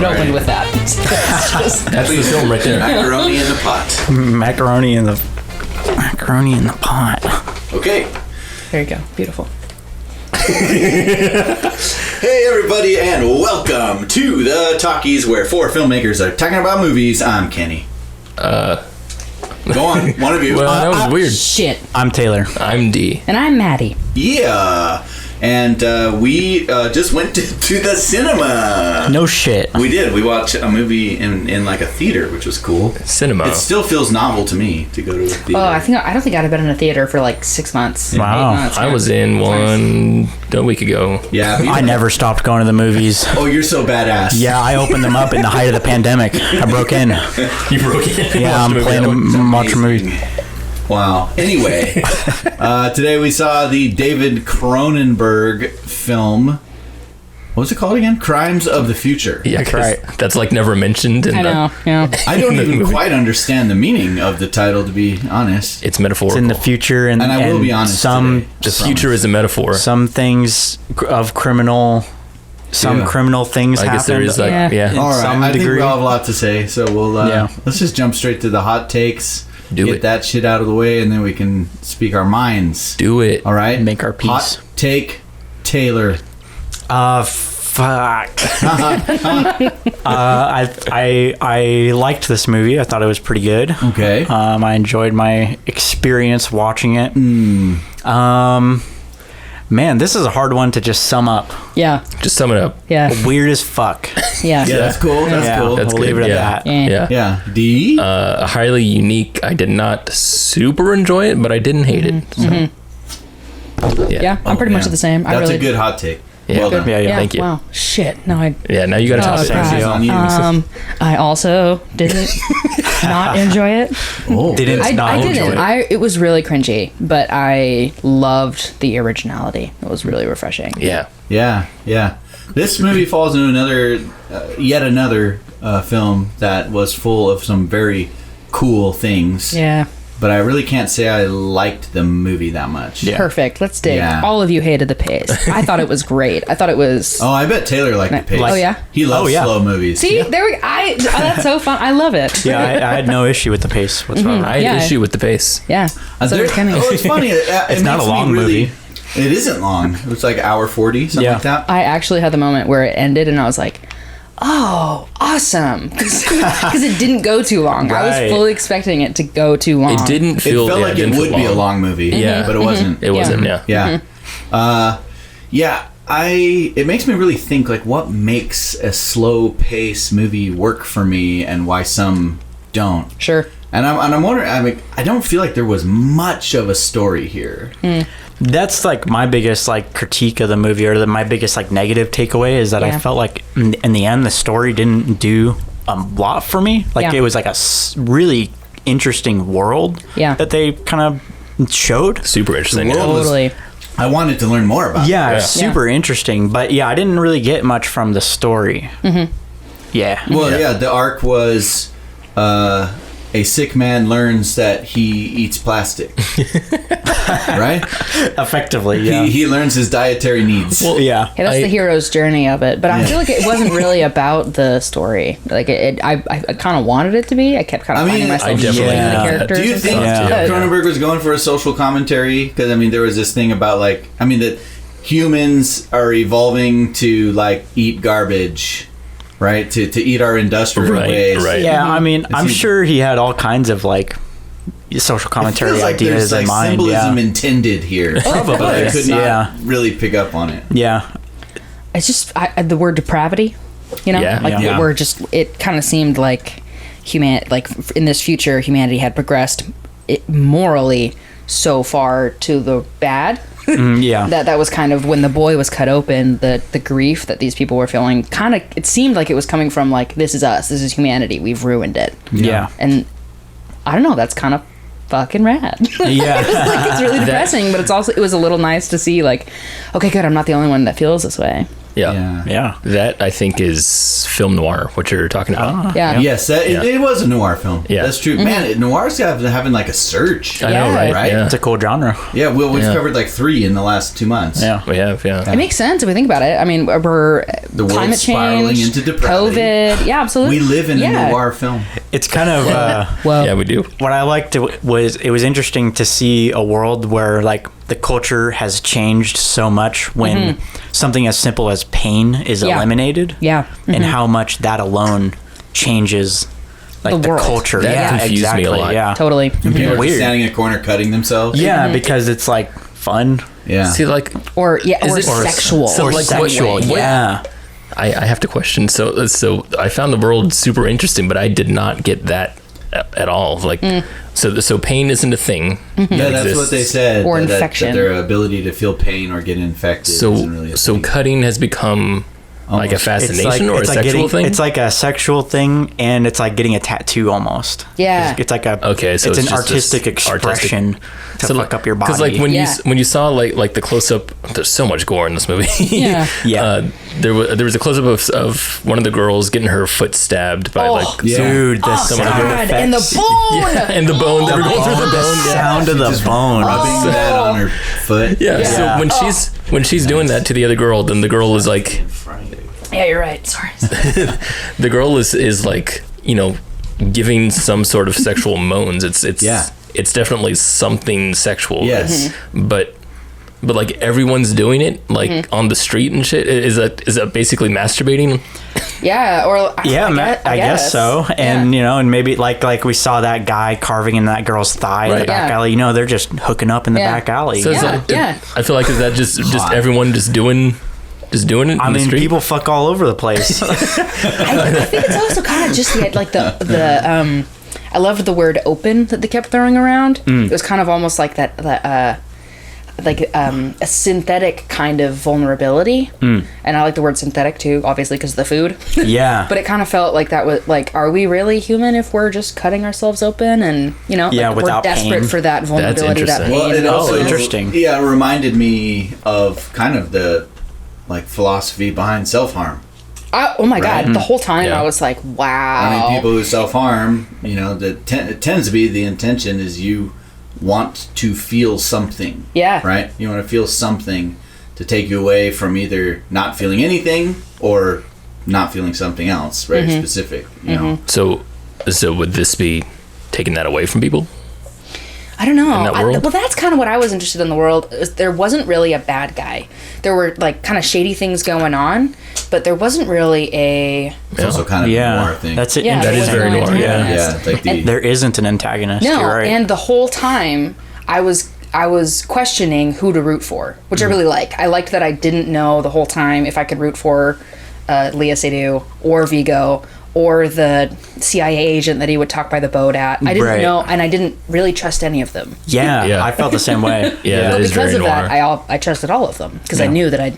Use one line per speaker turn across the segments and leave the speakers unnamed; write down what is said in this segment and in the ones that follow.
it opened with that.
That's the film right there.
Macaroni in the pot.
Macaroni in the pot.
Okay.
There you go. Beautiful.
Hey everybody, and welcome to the Talkies, where four filmmakers are talking about movies. I'm Kenny. Go on, one of you.
Well, that was weird.
Shit.
I'm Taylor.
I'm D.
And I'm Maddie.
Yeah. And we just went to the cinema.
No shit.
We did. We watched a movie in like a theater, which was cool.
Cinema.
It still feels novel to me to go to a theater.
Oh, I don't think I'd have been in a theater for like 6 months.
Wow.
8 months.
I was in one a week ago.
Yeah.
I never stopped going to the movies.
Oh, you're so badass.
Yeah, I opened them up in the height of the pandemic. I broke in.
You broke in?
Yeah, I'm playing watch a movie.
Wow. Anyway, today we saw the David Cronenberg film. What was it called again? Crimes of the Future.
Yeah,
right.
That's like never mentioned.
I know, yeah.
I don't even quite understand the meaning of the title, to be honest.
It's metaphorical.
It's in the future, and
I will be honest.
Some
Today,
The future is a metaphor.
some things of criminal. Some
Yeah.
criminal things
I
happen.
guess there is like,
Yeah.
yeah.
All right.
some
I think
degree.
we all have a lot to say, so we'll let's just jump straight to the hot takes.
Do
Get
it.
that shit out of the way, and then we can speak our minds.
Do it.
All right.
Make our peace.
Hot take, Taylor.
Fuck. I liked this movie. I thought it was pretty good.
Okay.
I enjoyed my experience watching it. Man, this is a hard one to just sum up.
Yeah.
Just sum it up.
Yeah.
Weird as fuck.
Yeah.
Yeah, that's cool. That's
Yeah.
cool.
That's
We'll leave
good.
it at
Yeah.
that.
Yeah.
Yeah.
Yeah. D.
Highly unique. I did not super enjoy it, but I didn't hate it. So.
Yeah. I'm pretty much
Yeah.
the same.
That's a good hot take.
Yeah.
Well done.
Yeah.
Thank you.
Wow. Shit. No, I.
Yeah, now you got to top
Oh,
it.
God.
It's on you.
I also didn't not enjoy it.
Oh,
Didn't
good.
not
I
enjoy
didn't.
it.
It was really cringy, but I loved the originality. It was really refreshing.
Yeah.
Yeah, yeah. This movie falls into yet another film that was full of some very cool things.
Yeah.
But I really can't say I liked the movie that much.
Yeah.
Perfect. Let's dig.
Yeah.
All of you hated the pace. I thought it was great. I thought it was.
Oh, I bet Taylor liked the pace.
Oh, yeah?
He loves
Oh, yeah.
slow movies.
See, there we. That's so fun. I love it.
Yeah, I had no issue with the pace whatsoever.
I had
Yeah.
issue with the pace.
Yeah. So
There-
it's coming.
Oh, it's funny. It's
not a long movie.
It isn't long. It was like hour 40, something
Yeah.
like that.
I actually had the moment where it ended, and I was like, "Oh, awesome!" Because it didn't go too long. I
Right.
was fully expecting it to go too long.
It didn't
It
feel
felt like it
didn't feel
would be a long movie.
Yeah.
But it wasn't.
It wasn't, yeah.
Yeah. It makes me really think, like, what makes a slow pace movie work for me and why some don't.
Sure.
And I'm wondering, I don't feel like there was much of a story here.
That's like my biggest like critique of the movie, or my biggest like negative takeaway is that
Yeah.
I felt like in the end the story didn't do a lot for me. Like
Yeah.
it was like a really interesting world
Yeah.
that they kind of showed.
Super interesting.
The world
Yeah.
was-
Totally.
I wanted to learn more about it.
Yeah,
Yeah.
super interesting. But yeah, I didn't really get much from the story. Yeah.
Well, yeah, the arc was a sick man learns that he eats plastic. Right?
Effectively, yeah.
He learns his dietary needs.
Well,
yeah.
Yeah, that's the hero's journey of it. But I
Yeah.
feel like it wasn't really about the story. Like I kind of wanted it to be. I kept kind of
I mean,
finding myself
I definitely
shitting on the
yeah.
characters.
Do you
and
think
stuff.
Yeah.
Cronenberg was going for a social commentary? Because there was this thing about that humans are evolving to eat garbage, right? To eat our industrial
Right,
ways.
right.
Yeah, I mean, I'm
seems-
sure he had all kinds of social
It
commentary
feels like
ideas
there's
in mind.
symbolism
Yeah.
intended here,
Probably.
but I could not
Yeah.
really pick up on it.
Yeah.
It's just the word depravity.
Yeah.
Yeah.
We're just. It kind of seemed like in this future, humanity had progressed morally so far to the bad.
Yeah.
that was kind of when the boy was cut open, the grief that these people were feeling, kind of, it seemed like it was coming from this is us, this is humanity, we've ruined it.
Yeah.
And I don't know, that's kind of fucking rad.
Yeah.
It's really depressing, but it was a little nice to see okay, good, I'm not the only one that feels this way.
Yeah.
That I think is film noir. What you're talking about.
Yeah.
Yes, it was a noir film.
Yeah.
That's true. Man, noir's having like a surge.
I know, right?
Right?
Yeah.
It's a cool genre.
Yeah, well, we've
Yeah.
covered like 3 in the last 2 months.
Yeah.
We have, yeah.
It makes sense if we think about it. I mean, we're
The world's
climate
spiraling
change,
into depravity.
COVID. Yeah, absolutely.
We live in
yeah.
a noir film.
It's kind of
Well,
Yeah, we do.
what I liked was it was interesting to see a world where like the culture has changed so much when something as simple as pain is
Yeah.
eliminated.
Yeah.
And how much that alone changes like
The
the,
world.
culture.
That
yeah,
confused me
exactly.
a lot.
Yeah.
Totally.
People are just
Weird.
standing in a corner cutting themselves.
Yeah, because it's like fun
Yeah.
See, like,
Or
Is
or
it- or
sexual.
so,
or
like,
sexual.
what-
yeah.
I have to question. So I found the world super interesting, but I did not get that at all. Like, so pain isn't a thing.
Yeah, that's
exists.
what they said.
Or
that
infection.
their ability to feel pain or get infected isn't really a
So
thing.
cutting has become like a
Almost.
fascination or a sexual
getting,
thing.
It's like a sexual thing, and it's like getting a tattoo almost.
Yeah.
It's like a
Okay, so
it's an
it's just
artistic
this
expression to fuck up your body.
Because like when
Yeah.
you saw like the close up, there's so much gore in this movie.
Yeah.
Yeah.
There was a close up of one of the girls getting her foot stabbed by like
Yeah.
dude, the
Oh,
someone
God. And the
effects.
bone.
yeah, and the bone. They were going through the bone. Yeah.
sound of the bone.
rubbing that on her foot.
Yeah.
Yeah.
So when she's doing that to the other girl, then the girl is like,
Yeah, you're right. Sorry.
the girl is like, giving some sort of sexual moans.
Yeah.
It's definitely something sexual.
Yes.
But like everyone's doing it like on the street and shit. Is that basically masturbating?
Yeah. Or
Yeah, I guess so. And
Yeah.
and maybe like we saw that guy carving in that girl's thigh in
Right.
the back
Yeah.
alley. They're just hooking up in the
Yeah.
back alley.
So it's
Yeah,
like,
yeah.
I feel like is that just everyone just doing it
I
in the
mean,
street?
people fuck all over the place.
I think it's also kind of just like the I loved the word open that they kept throwing around. It was kind of almost like that a synthetic kind of vulnerability. And I like the word synthetic too, obviously because of the food.
Yeah.
But it kind of felt like that was like, are we really human if we're just cutting ourselves open and
Yeah,
like, we're
without
desperate
pain.
for that vulnerability, that
interesting.
pain.
Well, it also
interesting.
Yeah, it reminded me of kind of the like philosophy behind self-harm.
Oh my
Right.
God! The whole time
Yeah.
I was like, wow.
I mean, people who self-harm, it tends to be the intention is you want to feel something.
Yeah.
Right? You want to feel something to take you away from either not feeling anything or not feeling something else, very specific, you know.
So would this be taking that away from people?
I don't know.
In that world?
Well, that's kind of what I was interested in the world. There wasn't really a bad guy. There were like kind of shady things going on, but there wasn't really a.
It's also kind of a noir
yeah.
thing.
That's it.
Yeah,
That
there
is
wasn't
very
really
noir,
an
yeah.
antagonist.
Yeah, like the
There isn't an antagonist.
No,
You're right.
and the whole time I was questioning who to root for, which I really like. I liked that I didn't know the whole time if I could root for Leah Seydoux or Vigo or the CIA agent that he would talk by the boat at. I didn't
Right.
know, and I didn't really trust any of them.
yeah,
Yeah.
I felt the same way.
Yeah, that
But
is
because
very
of
noir.
that, I trusted all of them because I
Yeah.
knew that I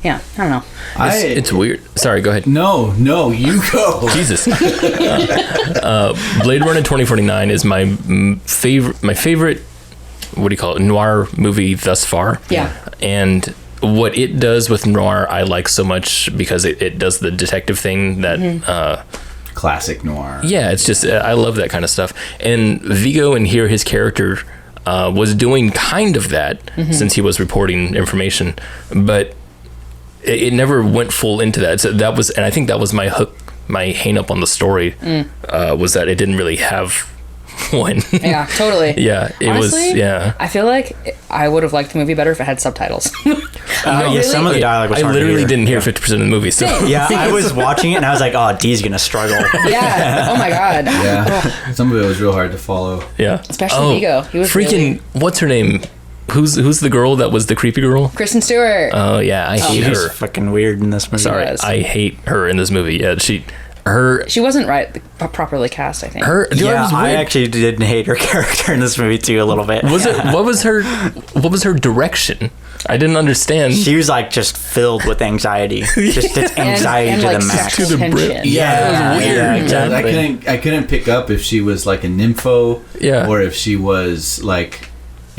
don't know.
It's weird. Sorry, go ahead.
No, you go.
Jesus. Blade Runner 2049 is my favorite, what do you call it, noir movie thus far.
Yeah.
And what it does with noir, I like so much because it does the detective thing that,
Classic noir.
yeah, it's just, I love that kind of stuff. And Vigo and here, his character was doing kind of that since he was reporting information, but it never went full into that. So that was, and I think that was my hook, my hang up on the story, was that it didn't really have one.
Yeah, totally.
Yeah, it
Honestly,
was, yeah.
I feel like I would have liked the movie better if it had subtitles.
Yeah, some of the dialogue was
I
hard to
literally
hear.
didn't hear 50% of the movie, so.
Yeah, I was watching it and I was like, "Oh, Dee's gonna struggle."
Yeah. Oh my God.
Yeah. Some of it was real hard to follow.
Yeah.
Especially Vigo. He was
freaking, what's her name? Who's the girl that was the creepy girl?
Kristen Stewart.
Oh, yeah, I hate
She's
her.
fucking weird in this movie.
Sorry,
was.
I hate her in this movie. Yeah, she
She wasn't properly cast, I think.
Yeah,
was
I
weird.
actually did hate her character in this movie too a little bit.
Was it? What was her direction? I didn't understand.
She was like just filled with anxiety. Just it's anxiety
and
to
like
the max.
sexual
To the brim.
tension.
Yeah, it was weird.
Yeah, exactly.
I couldn't pick up if she was like a nympho
Yeah.
or if she was like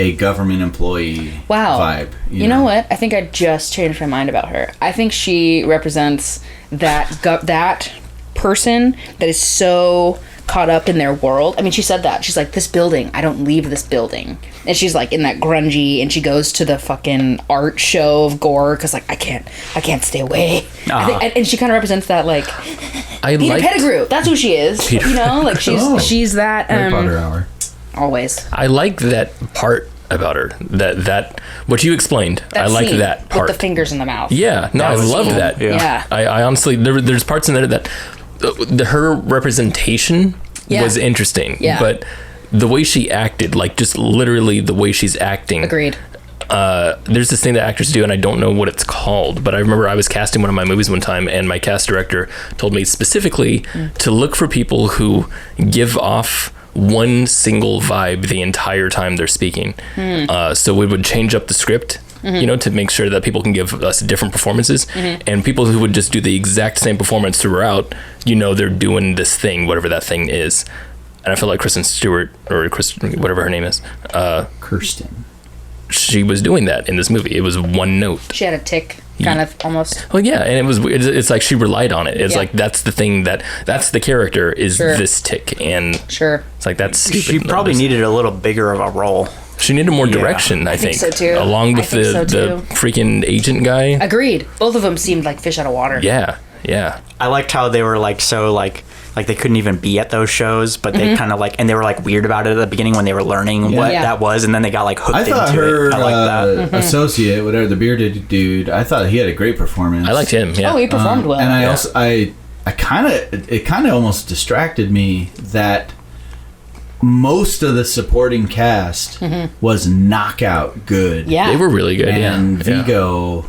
a government employee
Wow.
vibe.
You know what? I think I just changed my mind about her. I think she represents that person that is so caught up in their world. I mean, she said that. She's like, this building, I don't leave this building. And she's like in that grungy, and she goes to the fucking art show of gore because like I can't stay away. I think, and she kind of represents that like Peter Pettigrew. That's who she is. You know, like she's that
Harry Potter hour.
always.
I like that part about her. That what you explained.
That
I like
scene
that part.
with the fingers in the mouth.
Yeah, no, I loved
cool.
that.
Yeah.
I honestly, there's parts in there that her representation was interesting.
Yeah.
But the way she acted, like just literally the way she's acting.
Agreed.
There's this thing that actors do, and I don't know what it's called, but I remember I was casting one of my movies one time, and my cast director told me specifically to look for people who give off one single vibe the entire time they're speaking. So we would change up the script, you know, to make sure that people can give us different performances, and people who would just do the exact same performance throughout, you know, they're doing this thing, whatever that thing is. And I feel like Kristen Stewart, or Kristen, whatever her name is,
Kirsten.
she was doing that in this movie. It was one note.
She had a tick, kind of almost.
Well, yeah, and it's like she relied on it. It's
Yeah.
like that's the thing that's the character is
Sure.
this tick, and
Sure.
it's like that's stupid.
She probably needed a little bigger of a role.
She needed more direction, I
think
think.
so, too.
Along with
I think so,
the
too.
freaking agent guy.
Agreed. Both of them seemed like fish out of water.
Yeah.
I liked how they were like so like they couldn't even be at those shows, but they kind of like, and they were like weird about it at the beginning when they were learning what
Yeah.
that was, and then they got like hooked
I thought
into
her
it. I like that.
associate, whatever, the bearded dude, I thought he had a great performance.
I liked him. Yeah.
Oh, he performed well.
And I
Yeah.
also, I kind of, it kind of almost distracted me that most of the supporting cast was knockout good.
Yeah.
They were really good.
And
yeah.
Vigo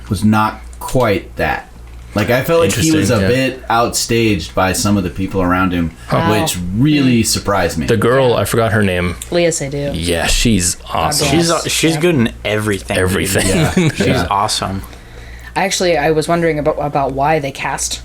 was not quite that. Like, I felt like he was a
Interesting,
bit outstaged by some of the people around him,
Wow.
which really surprised me.
The girl, I forgot her name.
Leah Seydoux.
Yeah, she's awesome.
bless.
She's good in everything.
Everything.
Yeah.
She's
Yeah.
awesome.
I was wondering about why they cast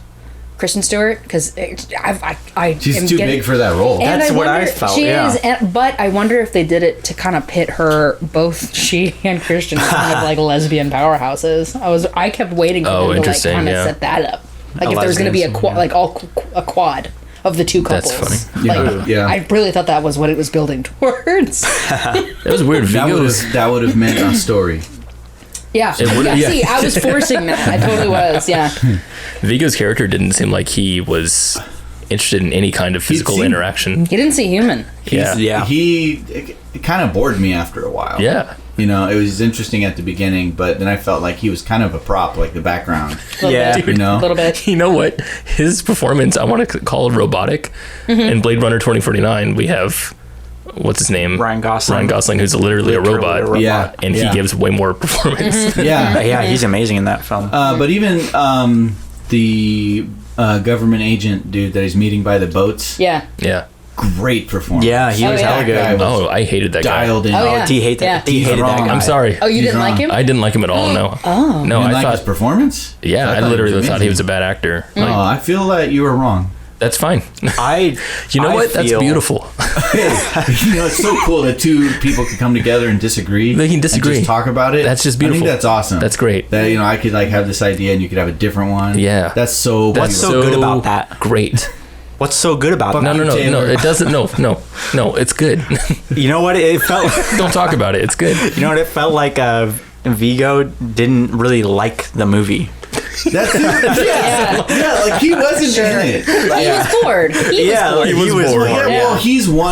Kristen Stewart because
She's too big for that role.
And
That's what I
wonder-
felt,
She
yeah.
is, but I wonder if they did it to kind of pit her, both she and Christian, as kind of like lesbian powerhouses. I kept waiting for them to like
interesting,
kind of
yeah.
set that up, like
A
if there was going to be a
lesbian,
a quad of the two couples.
That's funny.
Like,
Yeah.
I really thought that was what it was building towards.
It was weird.
That
Vigo
would have meant a story.
Yeah,
would- yeah.
See, I was forcing that. I totally was. Yeah.
Vigo's character didn't seem like he was interested in any kind of physical
seemed-
interaction.
He didn't see human.
Yeah.
Yeah.
It kind of bored me after a while.
Yeah.
You know, it was interesting at the beginning, but then I felt like he was kind of a prop, like the background.
Yeah.
You know?
A little bit.
You know what? His performance, I want to call it robotic. In Blade Runner 2049, we have, what's his name?
Ryan Gosling.
Ryan Gosling, who's literally a robot.
Yeah.
And he gives way more performance.
Yeah.
Yeah, he's amazing in that film.
But even the government agent dude that he's meeting by the boats,
Yeah.
Yeah.
great performance.
Yeah, he was
yeah.
hella
That guy
good.
was
Oh, I hated that guy.
dialed in.
Oh, yeah.
Do you hate that?
Yeah.
Do you
He's
hated that
wrong.
guy?
I'm sorry.
Oh, you
He's
didn't like
wrong.
him?
I didn't like him at all, no.
Oh.
No,
You
I
didn't like his
thought,
performance?
yeah, I
thought
literally
was
thought he was a
amazing.
bad actor.
Oh,
Like,
I feel that you were wrong.
that's fine. You know
I
what? That's
feel-
beautiful.
You know, it's so cool that two people can come together and disagree.
They can disagree.
And just talk about it.
That's just
I
beautiful.
think that's awesome.
That's great.
That, you know, I could like have this idea and you could have a different one.
Yeah.
That's so.
That's
so good about that?
Great.
What's so good about
No,
that?
no,
Taylor.
it doesn't. No, it's good.
You know what? It felt.
Don't talk about it. It's good.
You know what? It felt like Vigo didn't really like the movie.
That's yeah, like he wasn't in it.
He was bored. He was bored.
he was
bored.
bored.
Yeah, well,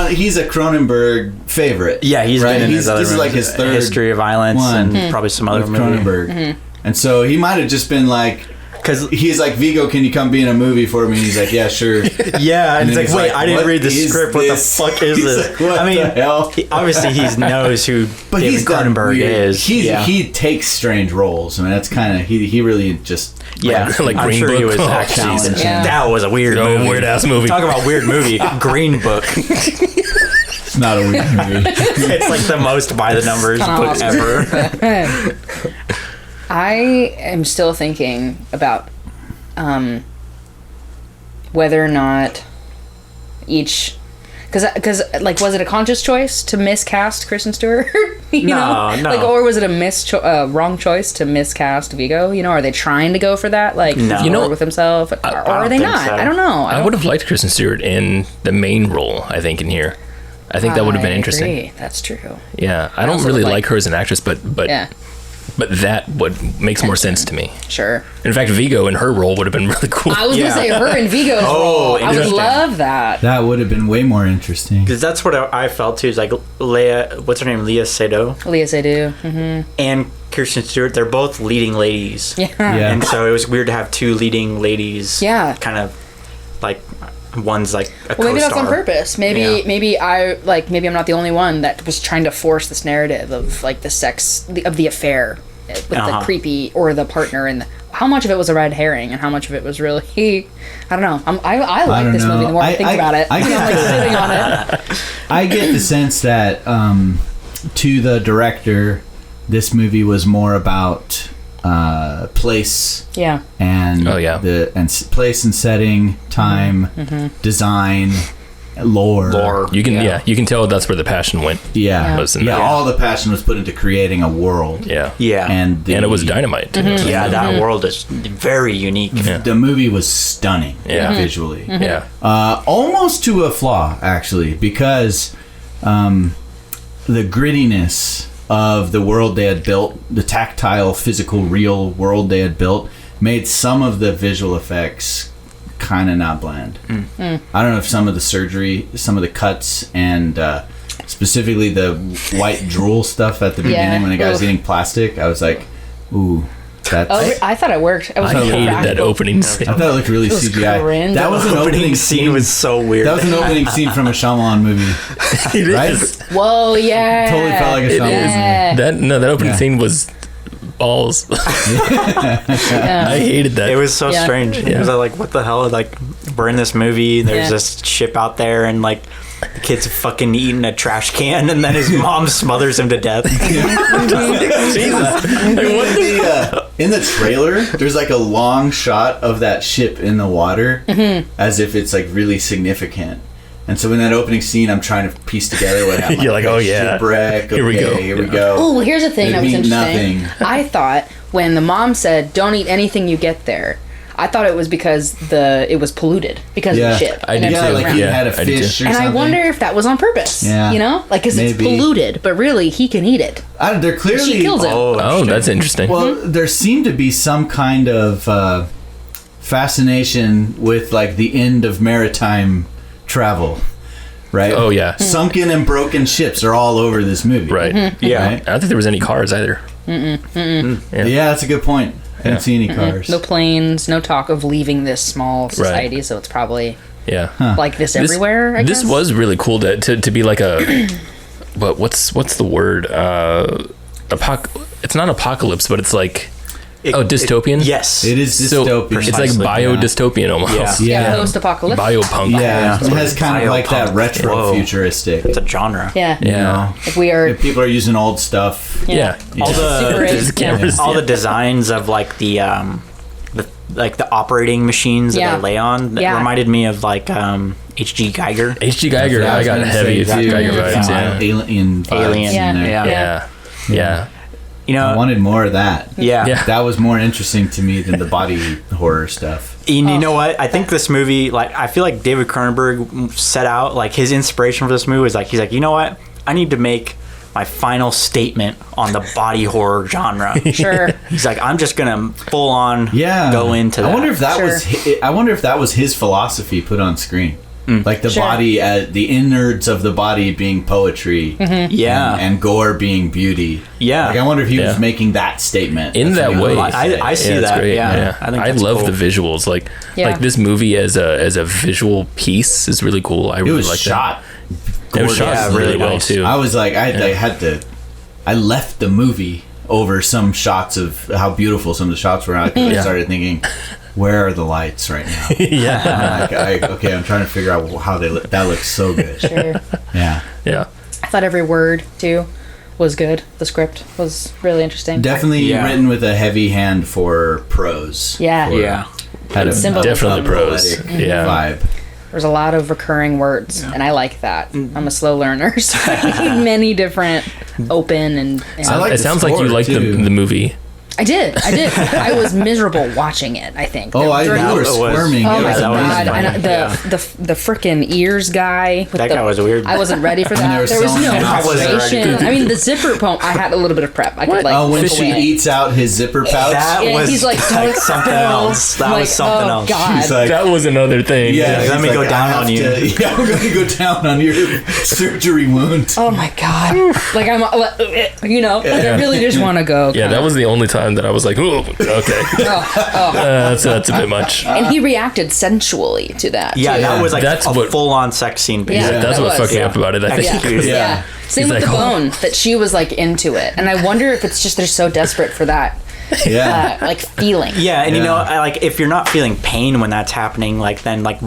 he's a Cronenberg favorite.
Yeah, he's
right?
been in his other
This is like
movies,
his third
History of Violence
one
and probably some other
with
movie.
Cronenberg, and so he might have just been like,
Because
he's like, Vigo, can you come be in a movie for me? And he's like, yeah, sure.
yeah, and
And
it's
then
like,
he's
wait,
like,
I didn't
what
read the
is
script. What
this?
the fuck is
He's
this?
like, what
I mean,
the hell?
obviously he knows who
But
David
he's done
Cronenberg
weird.
is.
He takes strange roles. I mean, that's kind of he really just
Yeah,
Like
I'm
Green
sure he
Book.
was
Oh,
actually.
Jesus.
Yeah.
That was a weird
Oh,
movie.
weird-ass movie.
Talk about weird movie. Green Book.
it's not a weird movie.
It's like the most by the numbers book ever.
I am still thinking about whether or not each, Because like, was it a conscious choice to miscast Kristen Stewart? you
No,
know?
no.
Like, or was it a wrong choice to miscast Viggo? You know, are they trying to go for that? Like,
No.
you know, with himself, or are
don't
they
think
not?
so.
I don't know.
I would have liked Kristen Stewart in the main role. I think in here, I think that would have been interesting.
Agree. That's true.
Yeah, I don't
also
really
would
like
like-
her as an actress, but
Yeah,
that would makes more sense to me.
sure.
In fact, Viggo in her role would have been really cool.
I was
Yeah.
gonna say her and Viggo's role. I would
interesting.
love that.
That would have been way more interesting.
Because that's what I felt too. Is like what's her name? Leah Seydoux
Leah Seydoux. Mm-hmm.
and Kirsten Stewart. They're both leading ladies.
Yeah.
Yeah.
And so it was weird to have two leading ladies.
Yeah.
Kind of like one's like a
Well, maybe that's
co-star.
on purpose. Maybe
Yeah.
maybe I'm not the only one that was trying to force this narrative of like the sex of the affair with the creepy or the partner, and how much of it was a red herring and how much of it was really I don't know. I like
don't
this movie
know.
the more I think about it.
I
I'm like sitting on it.
I get the sense that to the director, this movie was more about place
Yeah.
and
Oh, yeah.
place and setting, time, design, lore.
You can tell that's where the passion went.
Yeah,
Was in
yeah.
there.
All the passion was put into creating a world.
Yeah,
Yeah.
and
and it was dynamite. Too.
Yeah, that world is very unique.
Yeah.
The movie was stunning,
Yeah.
visually.
Yeah,
Almost to a flaw, actually, because the grittiness of the world they had built, the tactile, physical, real world they had built, made some of the visual effects kind of not bland. I don't know if some of the surgery, some of the cuts, and specifically the white drool stuff at the beginning when the guy was
Oof.
eating plastic, I was like, ooh, that's...
Oh, I thought it worked. I was
I
like,
hated that
practical.
opening scene.
I thought it looked really
was
CGI.
cringe.
That was an opening scene.
was so weird.
That was an opening scene from a Shyamalan movie, right?
Whoa, yeah.
Totally felt like a
It
Shyamalan
is.
Yeah.
That opening
Yeah.
scene was balls. I hated that.
It was so
Yeah.
strange. It was like, what the hell? Like, we're in this movie. There's
Yeah.
this ship out there, and like, the kid's fucking eating a trash can, and then his mom smothers him to death.
In the trailer, there's like a long shot of that ship in the water, as if it's like really significant. And so in that opening scene, I'm trying to piece together what happened.
You're like, oh, yeah.
Shipwreck.
Here we go.
Here we go.
Oh, well, here's the thing
It
that was
means
interesting.
nothing.
I thought when the mom said, "Don't eat anything you get there," I thought it was because it was polluted because
Yeah.
of the ship.
I
and
did
it
Yeah,
too.
was
like he
around.
Yeah,
had a
I did
fish
too.
or
And
something.
I wonder if that was on purpose.
Yeah.
You know, like because it's
Maybe.
polluted, but really he can eat it.
They're clearly...
She kills him.
Oh, that's interesting.
Well, there seemed to be some kind of fascination with like the end of maritime travel, right?
Oh, yeah.
Sunken and broken ships are all over this movie.
Right.
Yeah.
Right?
I don't think there was any cars either.
Yeah, that's a good point. I didn't see any cars.
No planes, no talk of leaving this small society, so it's probably
Yeah.
like this everywhere. I
This
guess.
was really cool to be like a what's the word? It's not apocalypse, but it's like dystopian.
Yes.
It is
So
dystopian.
it's like
Precisely,
bio-dystopian almost.
Yeah.
yeah,
Yeah.
post-apocalyptic.
Biopunk.
Yeah,
Yeah.
it has kind of like that
Biopunk.
retro
Whoa.
futuristic.
It's a genre.
Yeah,
You
Yeah.
know?
like we are.
If people are using old stuff.
Yeah.
All
Super
the
eight,
cameras.
all the designs of like the operating machines
Yeah.
that they lay on that
Yeah.
reminded me of like H.G. Geiger.
H.G. Geiger.
Yeah,
I
was
got
gonna
heavy
say, too.
Geiger vibes.
Yeah.
Yeah.
Alien vibes
Alien.
in there.
Yeah.
Yeah. Yeah.
You
I
know,
wanted more of that.
yeah.
Yeah.
That was more interesting to me than the body horror stuff.
And you know what? I think this movie, like, I feel like David Cronenberg set out, like, his inspiration for this movie was like, he's like, you know what? I need to make my final statement on the body horror genre.
Sure.
He's like, I'm just gonna full on go into that.
I wonder if that
Sure.
I wonder if that was his philosophy put on screen. Like the
Sure.
body, the innards of the body being poetry,
yeah,
and gore being beauty.
Yeah.
Like I wonder if he was
Yeah.
making that statement
In
That's
that
what he
way.
wanted to say.
I see
that's
that.
great.
Yeah. I think
I
that's
love
cool.
the visuals. Like
Yeah.
this movie as a visual piece is really cool. I
It
really
was
like
shot.
that. It was shot
Yeah,
really
really
well
nice.
too.
I was like, I left the movie over some shots of how beautiful some of the shots were. I
Yeah.
started thinking, where are the lights right now?
yeah.
Okay, I'm trying to figure out how they look. That looks so good.
Sure.
Yeah,
Yeah.
I thought every word too was good. The script was really interesting.
definitely
Yeah.
written with a heavy hand for prose.
Yeah.
For-
Yeah.
had a
Symbolism.
Definitely prose.
poetic
Yeah.
vibe.
There's a lot of recurring words, and I like that. I'm a slow learner, so I need many different open and
I like
it
the
sounds like you
score,
liked
too.
the movie.
I did. I was miserable watching it, I think.
Oh, you
During-
were squirming.
Oh
It
my
was
god!
amazing.
And the freaking ears guy.
That guy was weird.
I wasn't ready for
they
that.
were
There was
selling
no
him out.
I wasn't ready.
conversation. I mean, the zipper poem. I had a little bit of prep. I could like.
Oh, when
look
she
away.
eats out his zipper pouch.
That
Yeah,
was
he's like, don't
something
spill.
else. That
Like,
was something
oh,
else.
God.
She's like,
That was another thing.
yeah,
let
he's
me go
like,
down
I have
on you.
Yeah, I'm going to go down on your surgery wound.
Oh my god! Like I'm, you know, like I really just want to go.
Yeah, that was the only time that I was like, "Ooh, okay, that's a bit much."
And he reacted sensually to that.
Yeah,
too.
that was like
That's
a
what-
full-on sex scene.
Yeah,
Basically.
That's
that
what
was.
fucked me up about it. I think.
Executed.
Yeah. Same
He's
with
like,
the
"Oh."
bone that she was like into it, and I wonder if it's just they're so desperate for that,
Yeah.
like feeling.
Yeah, and you
Yeah.
know, like if you're not feeling pain when that's happening, like then like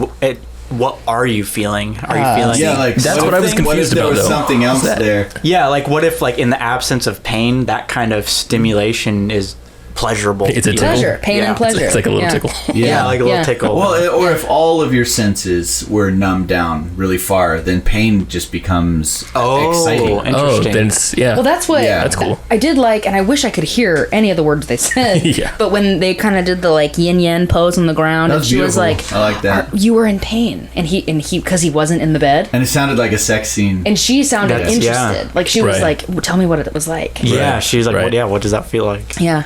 what are you feeling? Are you feeling?
Yeah, like
That's what
if
I was
what if
confused
there
about,
was
though.
something else there.
Yeah, like what if like in the absence of pain, that kind of stimulation is pleasurable?
It's a
you know?
tickle.
Pleasure, pain,
Yeah.
and pleasure.
It's like a little
Yeah.
tickle.
Yeah, like a little
Yeah.
tickle.
Well, or if all of your senses were numbed down really far, then pain just becomes exciting.
Oh,
interesting.
then it's
Well, that's what
Yeah.
That's cool.
I did like, and I wish I could hear any of the words they said.
Yeah.
But when they kind of did the like yin yang pose on the ground,
That
and
was
she was
beautiful.
like,
I like that.
"You were in pain," and he because he wasn't in the bed,
And it sounded like a sex scene.
and she sounded
That's-
interested.
yeah.
Like she was
Right.
like, "Tell me what it was like."
yeah,
Right.
she's like,
Right.
what does that feel like?
Yeah.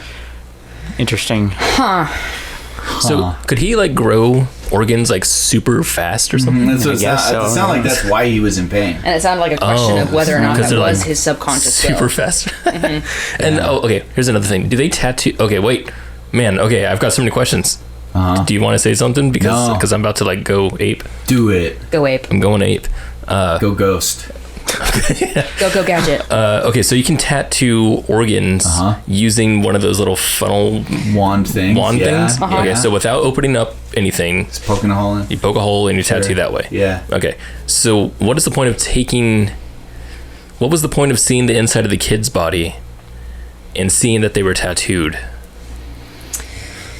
Interesting.
So could he like grow organs like super fast or something?
That's what
I guess so.
it sounded like that's why he was in pain.
And it sounded like a question
Oh,
of whether or not
'cause
that
they're,
was
like,
his subconscious
Super
will.
fast. And okay, here's another thing. Do they tattoo? Okay, wait, man. Okay, I've got so many questions. Do you want to say something?
No.
Because I'm about to like go ape.
Do it.
Go ape.
I'm going ape.
Go ghost.
Go gadget.
Okay, so you can tattoo organs using one of those little funnel
Wand things.
wand things.
Uh-huh.
Okay, so without opening up anything,
It's poking a hole in.
you poke a hole and you tattoo
Sure.
that way.
Yeah.
Okay, so what is the point of taking? What was the point of seeing the inside of the kid's body and seeing that they were tattooed?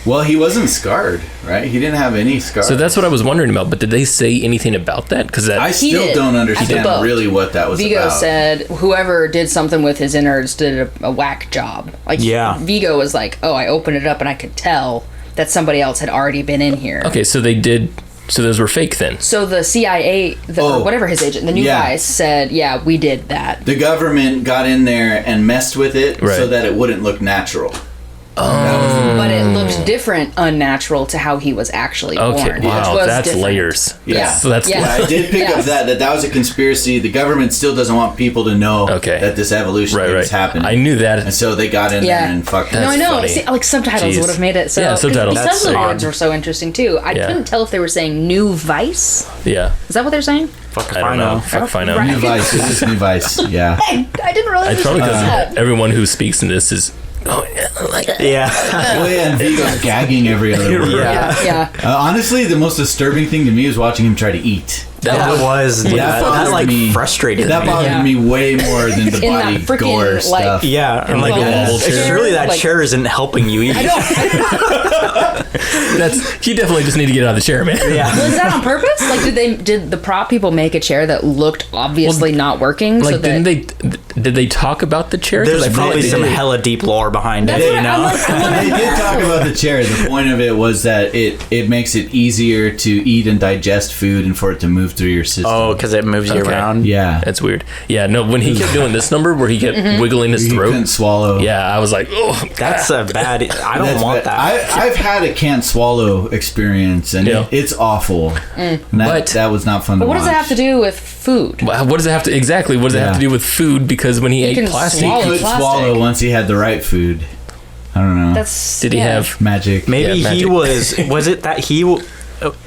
Well, he wasn't scarred, right? He didn't have any scars.
So that's what I was wondering about. But did they say anything about that? Because that
I
He
still
did.
don't
He
understand
did.
really what that was
Vigo
about.
said whoever did something with his innards did a whack job. Like
Yeah.
Vigo was like, "Oh, I opened it up and I could tell that somebody else had already been in here."
okay, so they did. So those were fake then.
So the CIA, or whatever his agent, the new
Yeah.
guys said, "Yeah, we did that."
The government got in there and messed with it
Right.
so that it wouldn't look natural.
But it looked different, unnatural to how he was actually
Okay,
born.
wow,
which was
that's
different.
layers.
Yeah.
So that's
Yeah.
I did pick up that was a conspiracy. The government still doesn't want people to know
Okay.
that this evolution
right.
is happening.
I knew that.
And so they got in
Yeah.
there and fucked
No,
it.
I know.
funny.
See, like subtitles
Jeez.
would have made it so.
Yeah,
'cause
subtitles.
The
That's
subtitles
so
were so interesting too. I
Yeah.
couldn't tell if they were saying "new Vice."
Yeah.
Is that what they're saying?
Fuck if
I don't know. Fuck if I know.
Right.
New Vice. This is New Vice. Yeah.
I didn't really
It's probably
understand
because
that.
everyone who speaks in this is. Oh, like
Yeah.
Oh, yeah, and Vigo's gagging every other word.
Yeah.
Yeah.
Honestly, the most disturbing thing to me is watching him try to eat.
That was
that
that
bothered
like
me.
frustrated
That
me.
bothered
Yeah.
me way more than the
In that
body
freaking,
gore
like-
stuff.
Yeah, I'm like,
like a wobble chair.
surely that
Like-
chair isn't helping you eat.
I don't.
that's he definitely just need to get out of the chair, man.
Yeah.
Was that on purpose? Like, did the prop people make a chair that looked obviously not working?
Like,
so that
did they talk about the chair? 'Cause
There's
I feel
probably
like they
some
did.
hella deep lore behind
That's
it,
what
you know?
They did talk about the chair. The point of it was that it makes it easier to eat and digest food and for it to move through your system.
Oh, because it moves you
Okay.
around.
yeah.
That's weird. Yeah, no. When he kept doing this number where he kept wiggling his
He
throat,
couldn't swallow.
yeah, I was like, oh,
That's a bad. I don't
That's
want
bad.
that.
I've had a can't swallow experience, and
Yeah.
it's awful. And
But-
that was not fun
But
to
what does
watch.
it have to do with food?
what does it have to exactly? What does it have
Yeah.
to do with food? Because when he ate
can
plastic,
swallow
He could
plastic.
swallow once he had the right food. I don't know.
That's
did he
yeah.
have?
magic.
Maybe
Yeah,
he
magic.
was it that he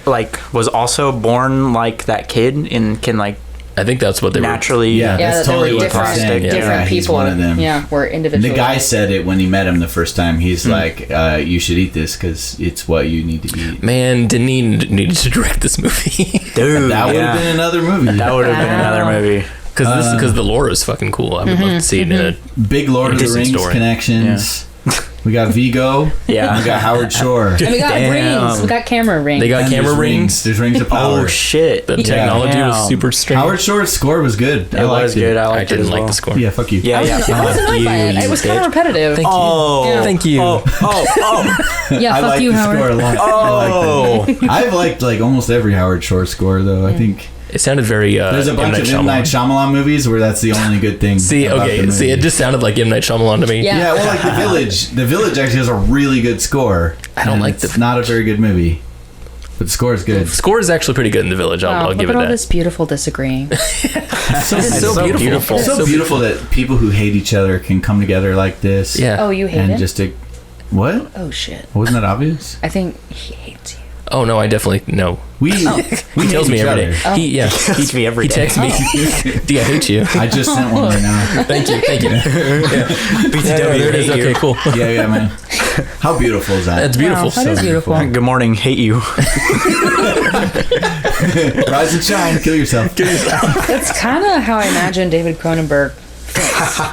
like was also born like that kid and can like
I think that's what they
naturally
Yeah,
Yeah,
that's
that there
totally
were
what
different,
they're saying.
different
Yeah, he's
people.
one of them.
Yeah, were
And
individuals.
the guy said it when he met him the first time. He's like, you should eat this because it's what you need to eat.
Man, Denis needed to direct this movie
dude.
That would have
yeah.
been another movie.
That would have been
Wow.
another movie.
because the lore is fucking cool. I would love to see it in a
Big Lord of the
Disney
Rings
story.
connections. We got Vigo.
Yeah.
We got Howard Shore.
And we got
Damn.
rings. We got camera rings.
They got
And
camera
there's
rings.
There's rings of power.
Oh shit!
The technology was
Damn.
super strange.
Howard Shore's score was good.
It was good. I
I
liked it
didn't
as
like
well.
the score.
Yeah, fuck you.
Yeah,
I was annoyed by it. It was kind of repetitive.
Thank you.
Oh,
Thank you.
Oh,
Yeah,
I
fuck
like
you,
the
Howard.
score a lot.
oh,
I've liked like almost every Howard Shore score though. I think
It sounded very.
there's a bunch of M. Night Shyamalan movies where that's the only good thing.
See,
about the
okay, see,
movie.
it just sounded like M. Night Shyamalan to me.
Yeah.
Yeah, well, like The Village. The Village actually has a really good score.
I don't
and
like
it's
The
not a very good movie, but the score is good.
Score is actually pretty good in The Village. I'll
Look
give
at
it
all
that.
this beautiful disagreeing.
It's so
beautiful.
It's so beautiful that people who hate each other can come together like this.
Yeah.
Oh, you hate
and
it?
just what?
Oh, shit.
Wasn't that obvious?
I think he hates you.
Oh no, I definitely no.
We
He tells me every day.
Oh.
He
Texts me every
he
day.
texts me. D, I hate you.
I just sent one right now.
Thank you. Thank you.
BTW,
There it is.
hate you.
Okay, cool.
Yeah, man. How beautiful is that?
That's beautiful.
Wow, that is beautiful.
Good morning, hate you.
Rise and shine. Kill yourself.
That's kind of how I imagine David Cronenberg.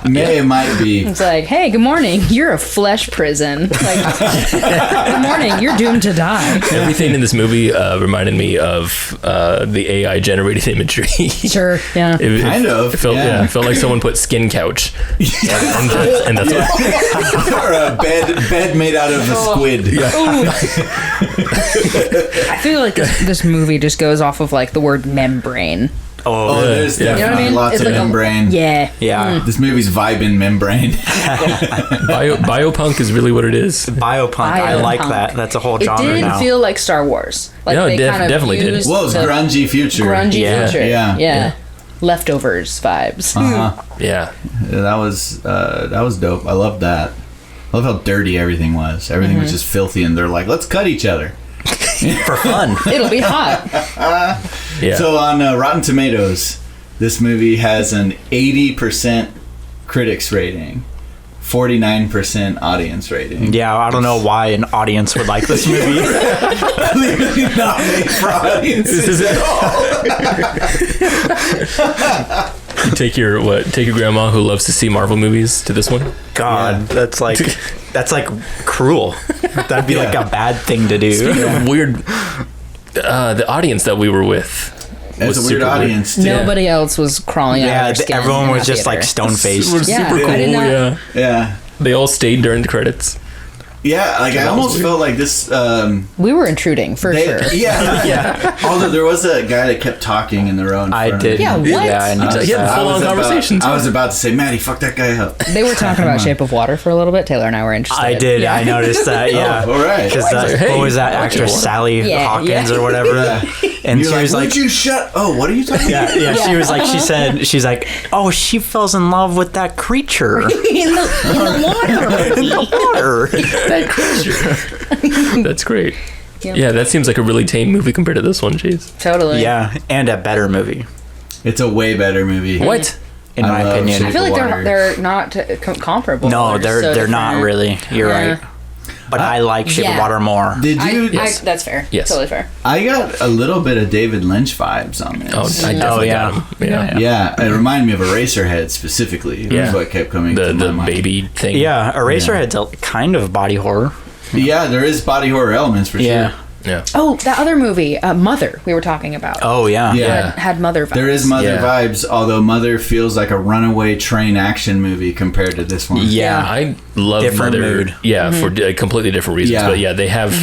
It might be.
It's like, hey, good morning. You're a flesh prison. Like, good morning. You're doomed to die.
Everything in this movie reminded me of the AI generated imagery.
Sure. Yeah.
Kind of,
It felt,
yeah.
it felt like someone put skin couch. and that's what,
Or a bed made out of a squid.
I feel like this movie just goes off of like the word membrane.
Oh, there's
Yeah.
definitely
You know what I mean?
lots
It's
of
like
membrane.
Yeah.
Yeah.
This movie's vibing membrane.
biopunk is really what it is.
Biopunk. I like
Biopunk.
that. That's a whole
It
genre
did
now.
feel like Star Wars. Like
No, it
they kind of
definitely did.
used
Well, it's
the
grungy future.
grungy
Yeah.
future.
Yeah.
Yeah. Leftovers vibes.
Uh-huh.
Yeah.
That was dope. I love that. I love how dirty everything was. Everything was just filthy, and they're like, "Let's cut each other."
For fun.
It'll be hot.
Yeah.
So on Rotten Tomatoes, this movie has an 80% critics rating, 49% audience rating.
Yeah, I don't know why an audience would like this movie.
Clearly not made for audiences at all.
You take your grandma who loves to see Marvel movies to this one.
God, that's like cruel. That'd be like
Yeah.
a bad thing to do.
Speaking of weird, the audience that we were with
It's a
was
weird
super
audience, too.
Nobody else was crawling out of
Yeah,
their skin.
everyone
in
was
that
just like
theater.
stone faced.
We're
Yeah,
super
I
cool.
did not-
Yeah.
Yeah.
They all stayed during the credits.
Yeah, like I almost felt like this.
We were intruding for sure.
Yeah. Although there was a guy that kept talking in the row. In
I
front
did.
Of me.
Yeah, what?
Yeah, I know.
He had
I
full-on
was about-
conversations.
I was about to say, Maddie, fuck that guy up.
They were talking about Shape of Water for a little bit. Taylor and I were interested.
I did.
Yeah.
I noticed that. Yeah.
Oh, all right.
Because
Hey,
what was that
I like
actress,
it.
Sally
Yeah,
Hawkins
yeah.
or whatever? And
You're
she
like,
was
would
like,
you shut? Oh, what are you talking about?
yeah, she was like, she's like, oh, she falls in love with that creature
in the water.
in the water.
That creature. That's great.
Yeah.
Yeah, that seems like a really tame movie compared to this one. Jeez.
Totally.
Yeah, and a better movie,
It's a way better movie.
What?
in
I
my
love
opinion.
I feel like
Water.
they're not comparable.
No,
just so
they're not
different.
really. You're
Yeah.
right. But I like Shape of
Yeah.
Water more.
Did you?
Yes.
That's fair.
Yes.
Totally fair.
I got a little bit of David Lynch vibes on this.
Oh, I definitely
yeah.
got him. Yeah.
Yeah, it reminded me of Eraserhead specifically.
Yeah.
That's what kept coming
The
to my
the
mind.
baby thing.
Yeah, Eraserhead's a kind of body horror.
Yeah, there is body horror elements for
Yeah.
sure.
Yeah.
Oh, that other movie, Mother, we were talking about.
Oh yeah.
Yeah.
Had Mother vibes.
There is Mother
Yeah.
vibes, although Mother feels like a runaway train action movie compared to this one.
Yeah.
I love
Different
Mother.
mood.
Yeah, for completely different reasons.
Yeah.
But yeah, they have.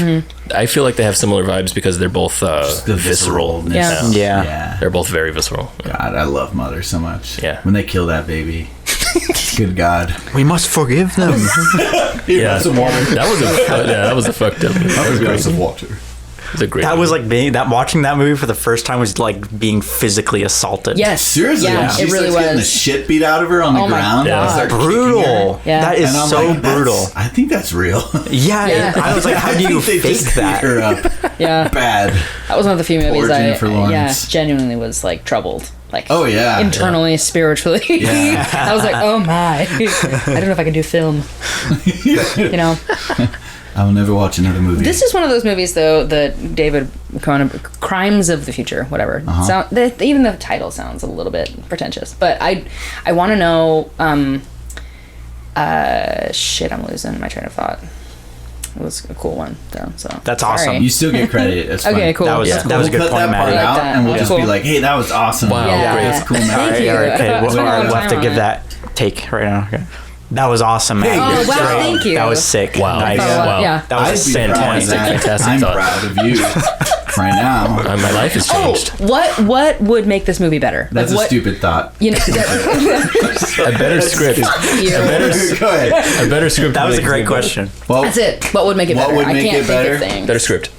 I feel like they have similar vibes because they're both
The
visceral.
visceralness.
Yeah.
Yeah.
Yeah.
They're both very visceral.
God, I love Mother so much.
Yeah.
When they kill that baby. Good God.
We must forgive them.
Yeah, that was a fucked up. That was great.
Some water.
It was a great.
That was
movie.
like being that watching that movie for the first time was like being physically assaulted.
Yes.
Seriously,
Yeah,
when she
it really
starts getting the
was.
shit beat out of her on the
Oh my
ground.
God.
and starts kicking her.
Brutal.
Yeah.
That is
And I'm
so
like, that's-
brutal.
I think that's real.
Yeah,
Yeah.
I was like, how do you
I think they
fake
just
that?
beat her up
Yeah.
bad.
That was one of the few movies
Jennifer
I
Lawrence.
genuinely was like troubled. Like
Oh, yeah.
internally, spiritually.
Yeah.
I was like, oh my. I don't know if I can do film. You know.
I will never watch another movie.
This is one of those movies though that David Cronenberg, Crimes of the Future, whatever. Even the title sounds a little bit pretentious. But I want to know Shit, I'm losing my train of thought. It was a cool one, though. So
That's
sorry.
awesome.
You still get credit. That's fine.
Okay, cool.
That was
Yeah.
that was a
We'll
good
cut
point,
that part
Maddie.
I like
out,
that.
and we'll
Yeah.
just
Cool.
be like, "Hey, that was awesome."
Wow,
Yeah.
great.
That's cool, man.
Thank you.
All right, okay,
I
we'll,
spent a lot of
we'll have
time
to give
on it.
that take right now. Okay. That was awesome, Maddie.
Oh,
That's
wow,
great.
thank you.
That was sick.
Wow.
Nice.
Oh,
Wow.
yeah.
That was
I'd be proud of
fantastic,
that.
fantastic
I'm
thought.
proud of you right now.
My life has
Oh,
changed.
what would make this movie better?
That's
like,
a stupid thought.
You know,
A better script.
Go ahead.
A better script.
That
would
was a
make
great
it
question.
Well,
that's it. What would make it
What
better?
would
I
make
can't
it
think
better?
of things.
Better script.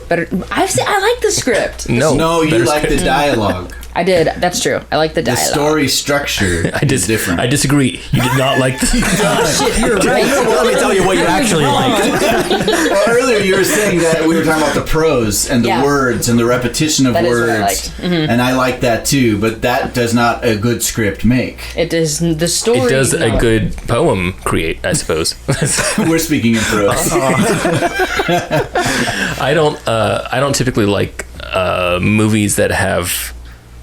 Better. I like the script.
no, you
better
like the
script.
dialogue.
I did. That's true. I like the
The
dialogue.
story structure is different.
I disagree. You did not like the.
Shit, you're right.
Let me tell you what you actually liked.
Well, earlier you were saying that we were talking about the prose and the
Yeah.
words and the repetition of
That is what I
words,
liked. Mm-hmm.
and I like that too. But that does not a good script make.
It is the story.
It does
no.
a good poem create, I suppose.
We're speaking in prose.
I don't typically like movies that have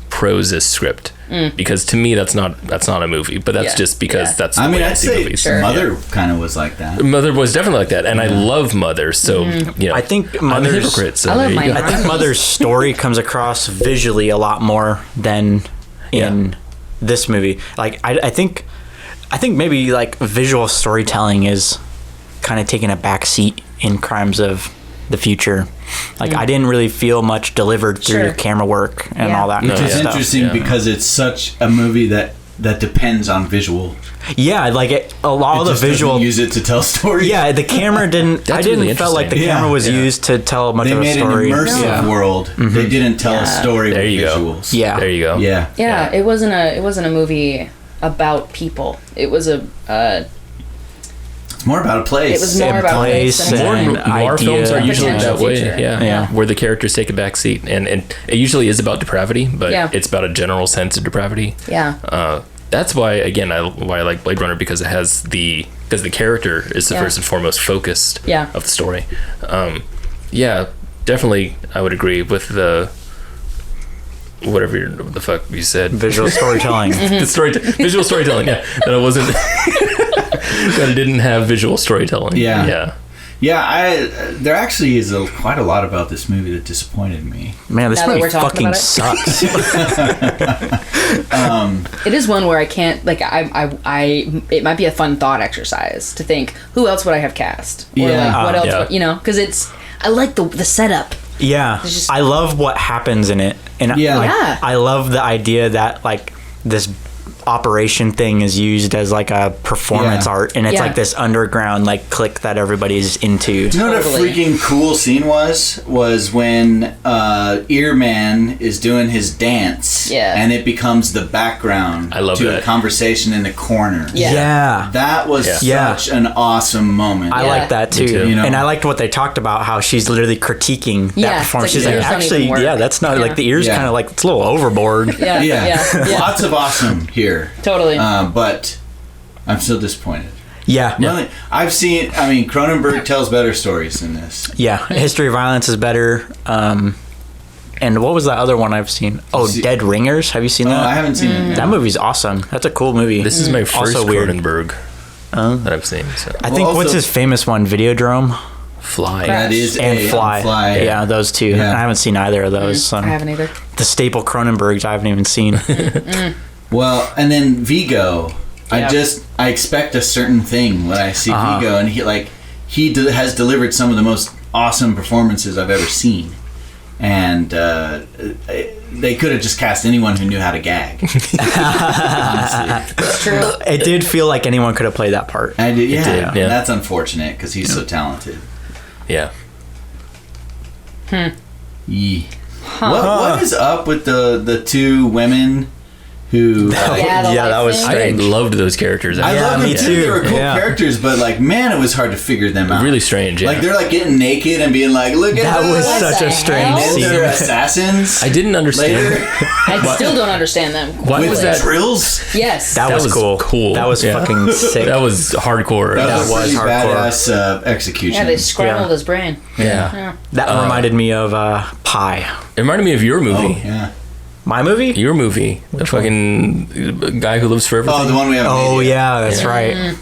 prose as script because to me that's not a movie. But that's
Yeah.
just because
Yeah.
that's the
I mean,
way I
I'd
see
say
movies.
Mother kind of was like that.
Mother was definitely like that, and I love Mother. So you know,
I think
I'm a
Mother's-
hypocrite. So
I love
there you
my
go.
mom.
I think Mother's story comes across visually a lot more than in this movie. Like I think maybe like visual storytelling is kind of taking a back seat in Crimes of the Future. Like I didn't really feel much delivered through
Sure.
the camera work and
Yeah.
all that
Which
kind of
is
stuff.
interesting
yeah.
because it's such a movie that depends on visual.
Yeah, like a lot
It
of the
just doesn't
visual.
use it to tell stories.
Yeah, the camera didn't. I
That's
didn't
really
feel like the
interesting.
camera was
Yeah.
used to tell much
They
of a
made
story.
an immersive
Yeah.
world. They didn't tell a story
There
with
you go.
visuals.
Yeah.
There you go.
Yeah.
Yeah, it wasn't a movie about people. It was
It's more about a place.
It was more
And
about
place
place and
More
and
time.
noir films are
idea.
usually that
Potential
way,
future.
yeah,
Yeah.
where the characters take a back seat, and it usually is about depravity, but
Yeah.
it's about a general sense of depravity.
Yeah.
That's why, again, why I like Blade Runner, because it has because the character is the
Yeah.
first and foremost focused
Yeah.
of the story. Yeah, definitely, I would agree with the whatever the fuck you said.
Visual storytelling.
The visual storytelling. Yeah, that it wasn't that it didn't have visual storytelling.
Yeah.
yeah.
Yeah, there actually is quite a lot about this movie that disappointed me.
Man, this
Now that
movie
we're talking
fucking
about it.
sucks.
It is one where I can't like it might be a fun thought exercise to think who else would I have cast or
Yeah.
like what else
yeah.
would, you know, because I like the setup.
Yeah,
It's just-
I love what happens in it, and
Yeah.
like,
Yeah.
I love the idea that like this operation thing is used as like a performance
Yeah.
art, and it's
Yeah.
like this underground like clique that everybody's into.
You know what a
Totally.
freaking cool scene was when Earman is doing his dance,
Yeah.
and it becomes the background
I love
to a
that.
conversation in the corner.
Yeah.
Yeah.
That was
Yeah.
such an awesome moment.
I
Yeah.
like that too,
too.
You know?
and I liked what they talked about how she's literally critiquing that
Yeah, it's
performance.
like
She's
the
like,
ears don't
actually,
even work.
yeah, that's not like the ears
Yeah.
kind of like it's a little overboard.
Yeah.
Yeah.
Yeah.
Lots of awesome here.
Totally.
But I'm still disappointed.
Yeah,
Really, Cronenberg tells better stories than this.
yeah. History of Violence is better. And what was that other one I've seen? Oh,
See-
Dead Ringers. Have you seen
Oh,
that?
I haven't seen it.
That movie's awesome. That's a cool movie.
This is my first
Also weird.
Cronenberg that I've seen. So.
I think
Well,
what's
also-
his famous one? Videodrome
Fly.
That is
and Fly.
Fly.
Yeah, those two.
Yeah.
I haven't seen either of those. So.
I haven't either.
The staple Cronenbergs I haven't even seen.
Well, and then Vigo.
Yeah.
I expect a certain thing when I see
Uh-huh.
Vigo, and he has delivered some of the most awesome performances I've ever seen. And they could have just cast anyone who knew how to gag. Honestly.
It's true.
It did feel like anyone could have played that part.
Yeah,
did, yeah.
that's unfortunate because he's so talented.
Yeah.
Yeah. What is up with the two women who?
Yeah, the
that
life
was
thing.
I
strange.
loved those characters.
I
Yeah,
love them
me
too.
too.
They were cool
Yeah.
characters, but like, man, it was hard to figure them out.
Really strange. Yeah.
Like they're like getting naked and being like, "Look at
That was
us."
such
the
a strange
hell?
And then they're
scene.
assassins.
I didn't understand.
Later
I still don't understand them.
Why
with
was that?
drills.
Yes.
That was cool. That was
Yeah.
fucking sick.
That was hardcore.
That
That
was a
was
pretty
hardcore.
badass execution.
yeah, they scrambled
Yeah.
his brain.
Yeah.
Yeah.
That reminded me of Pie.
It reminded me of your
Oh
movie.
yeah.
My movie?
Your movie. The fucking guy who lives for everything.
Oh, the one we haven't.
Oh
made yet.
yeah, that's right.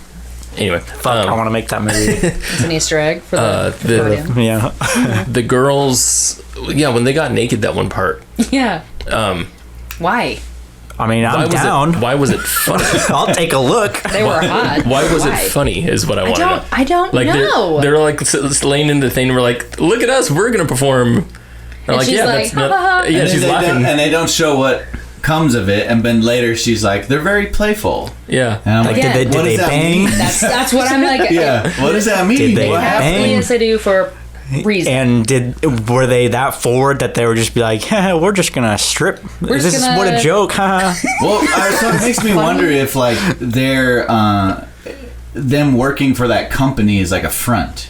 Anyway,
I want to make that movie.
It's an Easter egg for the accordion.
Yeah.
the girls, when they got naked that one part.
Yeah. Why?
I mean, I'm down.
Why was it funny?
I'll take a look.
They were hot.
Why was it funny? Is what I want to know.
I don't
Like
know.
they're like laying in the thing. And we're like, look at us, we're gonna perform. And
she's like, ha, ha, ha.
yeah,
And
she's laughing.
and they don't show what comes of it, and then later she's like, they're very playful.
Yeah.
And I'm
Like,
like,
Yeah.
did
what
they
does that
bang?
mean?
That's what I'm like.
Yeah, what does that mean?
Did they
What happened?
bang?
Yes, I do for a reason.
And were they that forward that they would just be like, we're just gonna strip?
We're
Is
just
this
gonna-
what a joke? Haha.
Well, so it makes me wonder if like they're them working for that company is like a front,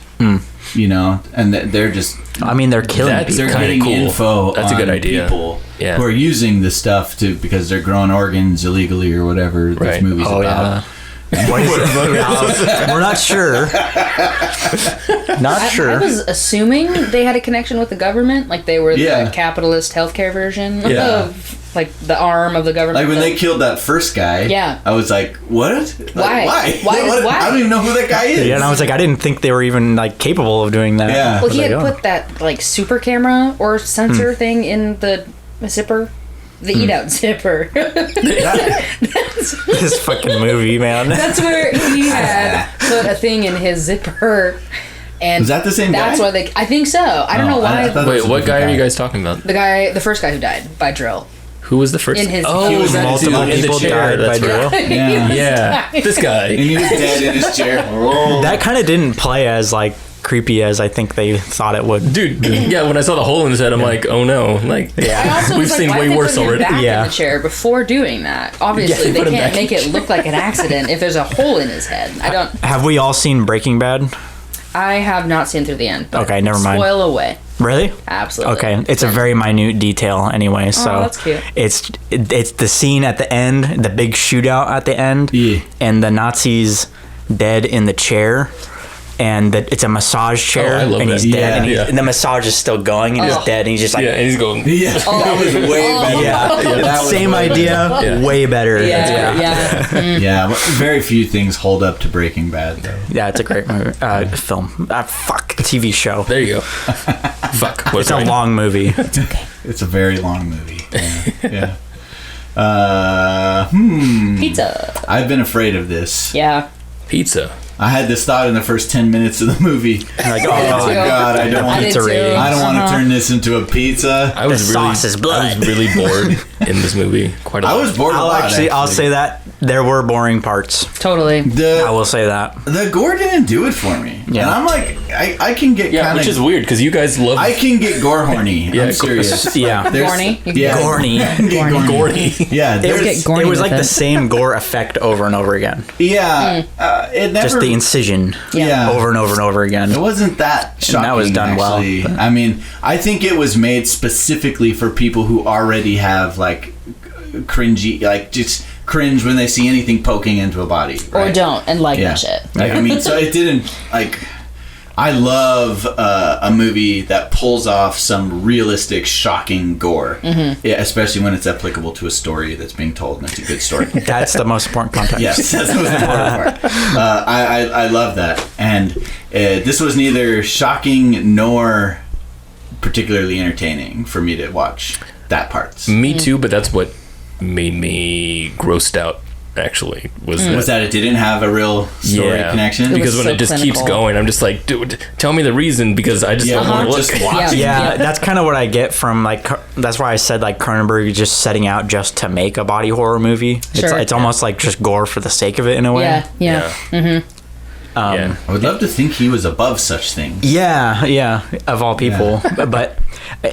you know, and they're just
I mean, they're killing
That's
people.
they're
kinda
getting
cool.
info.
That's a good
on
idea.
People
Yeah.
who are using this stuff because they're growing organs illegally or whatever this
Right.
movie's
Oh
about.
yeah. What is it? We're not sure.
I was assuming they had a connection with the government, like they were
Yeah.
the capitalist healthcare version
Yeah.
of like the arm of the government.
Like when they killed that first guy,
Yeah.
I was like, "What? Like,
Why?
Why?
Why?
I don't even know who that guy is."
Yeah, and I was like, I didn't think they were even like capable of doing that.
Yeah.
I
Well,
was
he
like,
had
oh.
put that like super camera or sensor thing in the zipper, the eat out zipper.
This fucking movie, man.
That's where he had put a thing in his zipper. And
Was that the same
that's
guy?
why they. I think so. I don't know why.
I thought that
Wait,
was a
what
different
guy are you guys talking about?
The first guy who died by drill.
Who was the first?
In his-
oh,
He was
that is
multiple
in the
people
chair.
died by
That's right.
drill.
Yeah.
Yeah, this guy.
And he was dead in his chair.
That kind of didn't play as like creepy as I think they thought it would.
Dude, yeah, when I saw the hole in his head, I'm like, oh no. Like,
I also
we've
was
seen
like, why
way
did they
worse
put him
already.
back
Yeah.
in the chair before doing that? Obviously,
Yeah,
they
put him
can't
back.
make it look like an accident if there's a hole in his head. I don't.
Have we all seen Breaking Bad?
I have not seen through the end. But
Okay, never mind.
Spoil away.
Really?
Absolutely.
Okay, it's a very minute detail anyway. So
that's cute.
It's the scene at the end, the big shootout at the end,
Yeah.
and the Nazis dead in the chair. And it's a massage chair,
Oh, I love
and
that.
he's dead,
Yeah.
and,
Yeah.
and the massage is still going, and he's dead, and he's just like,
Yeah, and he's going.
Yeah, that was way better.
yeah,
That was
same
way
idea,
Yeah.
way better.
Yeah, yeah.
better. Yeah, but very few things hold up to Breaking Bad, though.
Yeah, it's a great movie, film. Fuck, TV show.
There you go. Fuck.
It's a long movie.
It's a very long movie. Yeah.
Pizza.
I've been afraid of this.
Yeah.
pizza.
I had this thought in the first 10 minutes of the movie.
Like,
Oh my
too.
god, I don't
I
want
did
to.
too.
I don't want to turn this into a pizza.
I was really,
sauce is blood.
I was really bored in this movie. Quite a
I
lot.
was bored a lot.
I'll say that there were boring parts.
Totally.
I will say that.
The gore didn't do it for me.
Yeah.
And I'm like, I can get
Yeah,
kind
which is
of.
weird because you guys love
I can get gore horny.
Yeah,
I'm serious.
Yeah.
There's-
Gorny. You can
Yeah.
get
Gorny.
Get gorny.
Gordy.
Yeah, there's,
get gorny
It was
with
like
it.
the same gore effect over and over again.
yeah. It never.
Just the incision
yeah.
over and over and over again.
It wasn't that shocking.
that was done well.
actually. I mean, I think it was made specifically for people who already have like cringy, like just cringe when they see anything poking into a body,
Or
right?
don't and like
Yeah.
that shit.
Like, I mean, so it didn't like. I love a movie that pulls off some realistic, shocking gore, yeah, especially when it's applicable to a story that's being told and it's a good story.
That's the most important context.
Yes, that's the most important part. I love that. And this was neither shocking nor particularly entertaining for me to watch that part.
Me too, but that's what made me grossed out. Actually, was
Was that it didn't have a real story
Yeah.
connection?
It was
because when
so
it just keeps
clinical.
going, I'm just like, dude, tell me the reason because I just
Yeah,
don't want to
we're
look.
just watching.
Yeah, that's kind of what I get from like. That's why I said like Cronenberg is just setting out just to make a body horror movie.
Sure.
It's almost like just gore for the sake of it in a way.
Yeah.
Yeah.
Um,
I would love to think he was above such things.
Yeah, of all people. But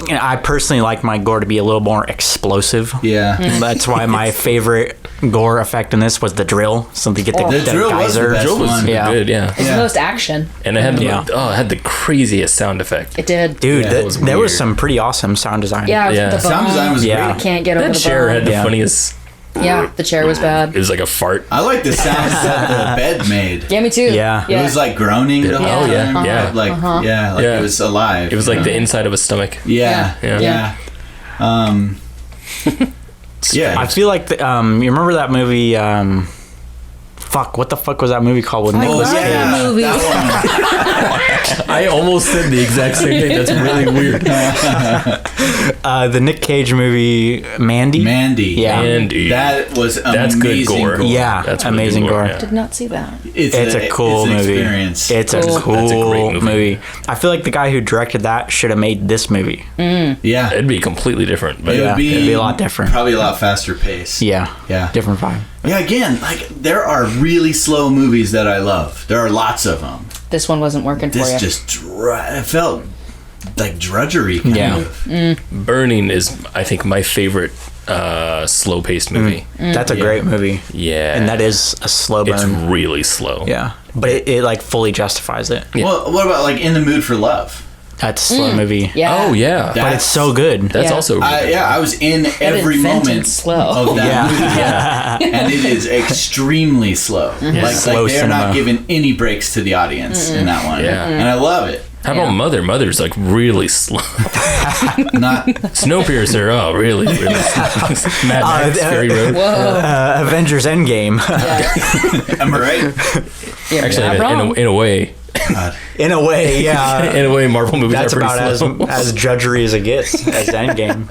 you know, I personally like my gore to be a little more explosive.
Yeah.
That's why my favorite gore effect in this was the drill. So they get the,
The drill was the
geyser.
best
Drill was
one.
Yeah.
good, yeah.
It's
Yeah.
the most action.
And it had
Yeah.
it had the craziest sound effect.
It did.
Dude,
Yeah,
that was
there was
weird.
some pretty awesome sound design.
Yeah.
Yeah.
The
Sound
bone.
design was
Yeah.
great.
Can't get over
That
the
chair
bone.
had the
Yeah.
funniest.
Yeah, the chair was bad.
It was like a fart.
I like the sounds that the bed made.
Yeah, me too.
Yeah.
It was like groaning the whole
Oh, yeah,
time.
yeah.
Like yeah, like
Yeah.
it was alive.
It was
you
like
know?
the inside of a stomach.
Yeah.
Yeah.
Yeah.
I
Yeah.
feel like you remember that movie fuck, what the fuck was that movie called with Nicolas
love
Cage?
that movie.
That one.
I almost said the exact same thing. That's really weird.
The Nick Cage movie Mandy. Yeah.
Mandy.
That was
That's good
amazing
gore.
Yeah,
That's
amazing gore.
yeah.
Did not see that.
It's a cool
it's an
movie.
Experience.
It's a
Cool.
cool
That's a great movie.
I feel like the guy who directed that should have made this movie.
yeah.
It'd be completely different. But
It would be
it'd be a lot different.
Probably a lot faster pace.
Yeah.
Yeah.
Different vibe.
Yeah, again, like there are really slow movies that I love. There are lots of them.
This one wasn't working for
This
you.
just it felt like drudgery kind
Yeah.
of.
Burning is, I think, my favorite slow-paced movie.
That's a great movie.
Yeah.
And that is a slow burn.
It's really slow.
Yeah. But it like fully justifies it.
Yeah.
Well, what about like In the Mood for Love?
That's a slow movie.
Yeah.
Oh, yeah.
That-
But it's so good.
That's
Yeah.
also really good.
I was in every
invented
moment
slow.
of that
Yeah.
movie, and it is extremely slow. Like
Slow
they're
cinema.
not giving any breaks to the audience in that one.
Yeah.
And I love it.
How about Mother? Mother's like really slow.
Not
Snowpiercer, oh, really, really slow. Mad Max, Fury Road.
Whoa.
Avengers Endgame.
am I right?
You're
Actually,
not wrong.
in a way,
In a way, yeah.
in a way, Marvel movies
That's
are pretty
about
slow.
as drudgery as it gets as Endgame.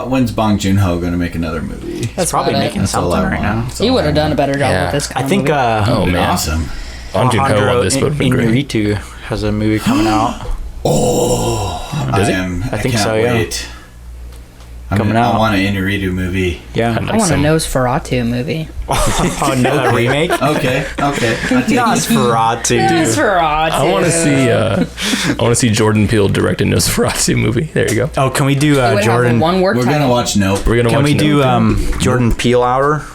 When's Bong Joon-ho going to make another movie?
That's
Probably
about it.
making
That's all
something
I
right
want.
now.
That's all
He would
I
have done a
want.
better job
Yeah.
with this kind
I think
Oh,
Been
man.
awesome.
Bong Joon-ho on this would have been great.
Inarritu has a movie coming out.
Does he?
I think
can't
so, yeah.
wait.
Coming out.
I want an Inarritu movie.
Yeah.
I'd
I
like
want a
some-
Nosferatu movie.
Oh, no, a remake?
Okay. I take it.
Nosferatu.
Nosferatu.
I want to see Jordan Peele direct a Nosferatu movie. There you go.
Oh, can we do
It would
Jordan?
have a one word
We're
title.
gonna watch Nope.
We're gonna
Can
watch
we do
Nope.
Jordan Peele hour?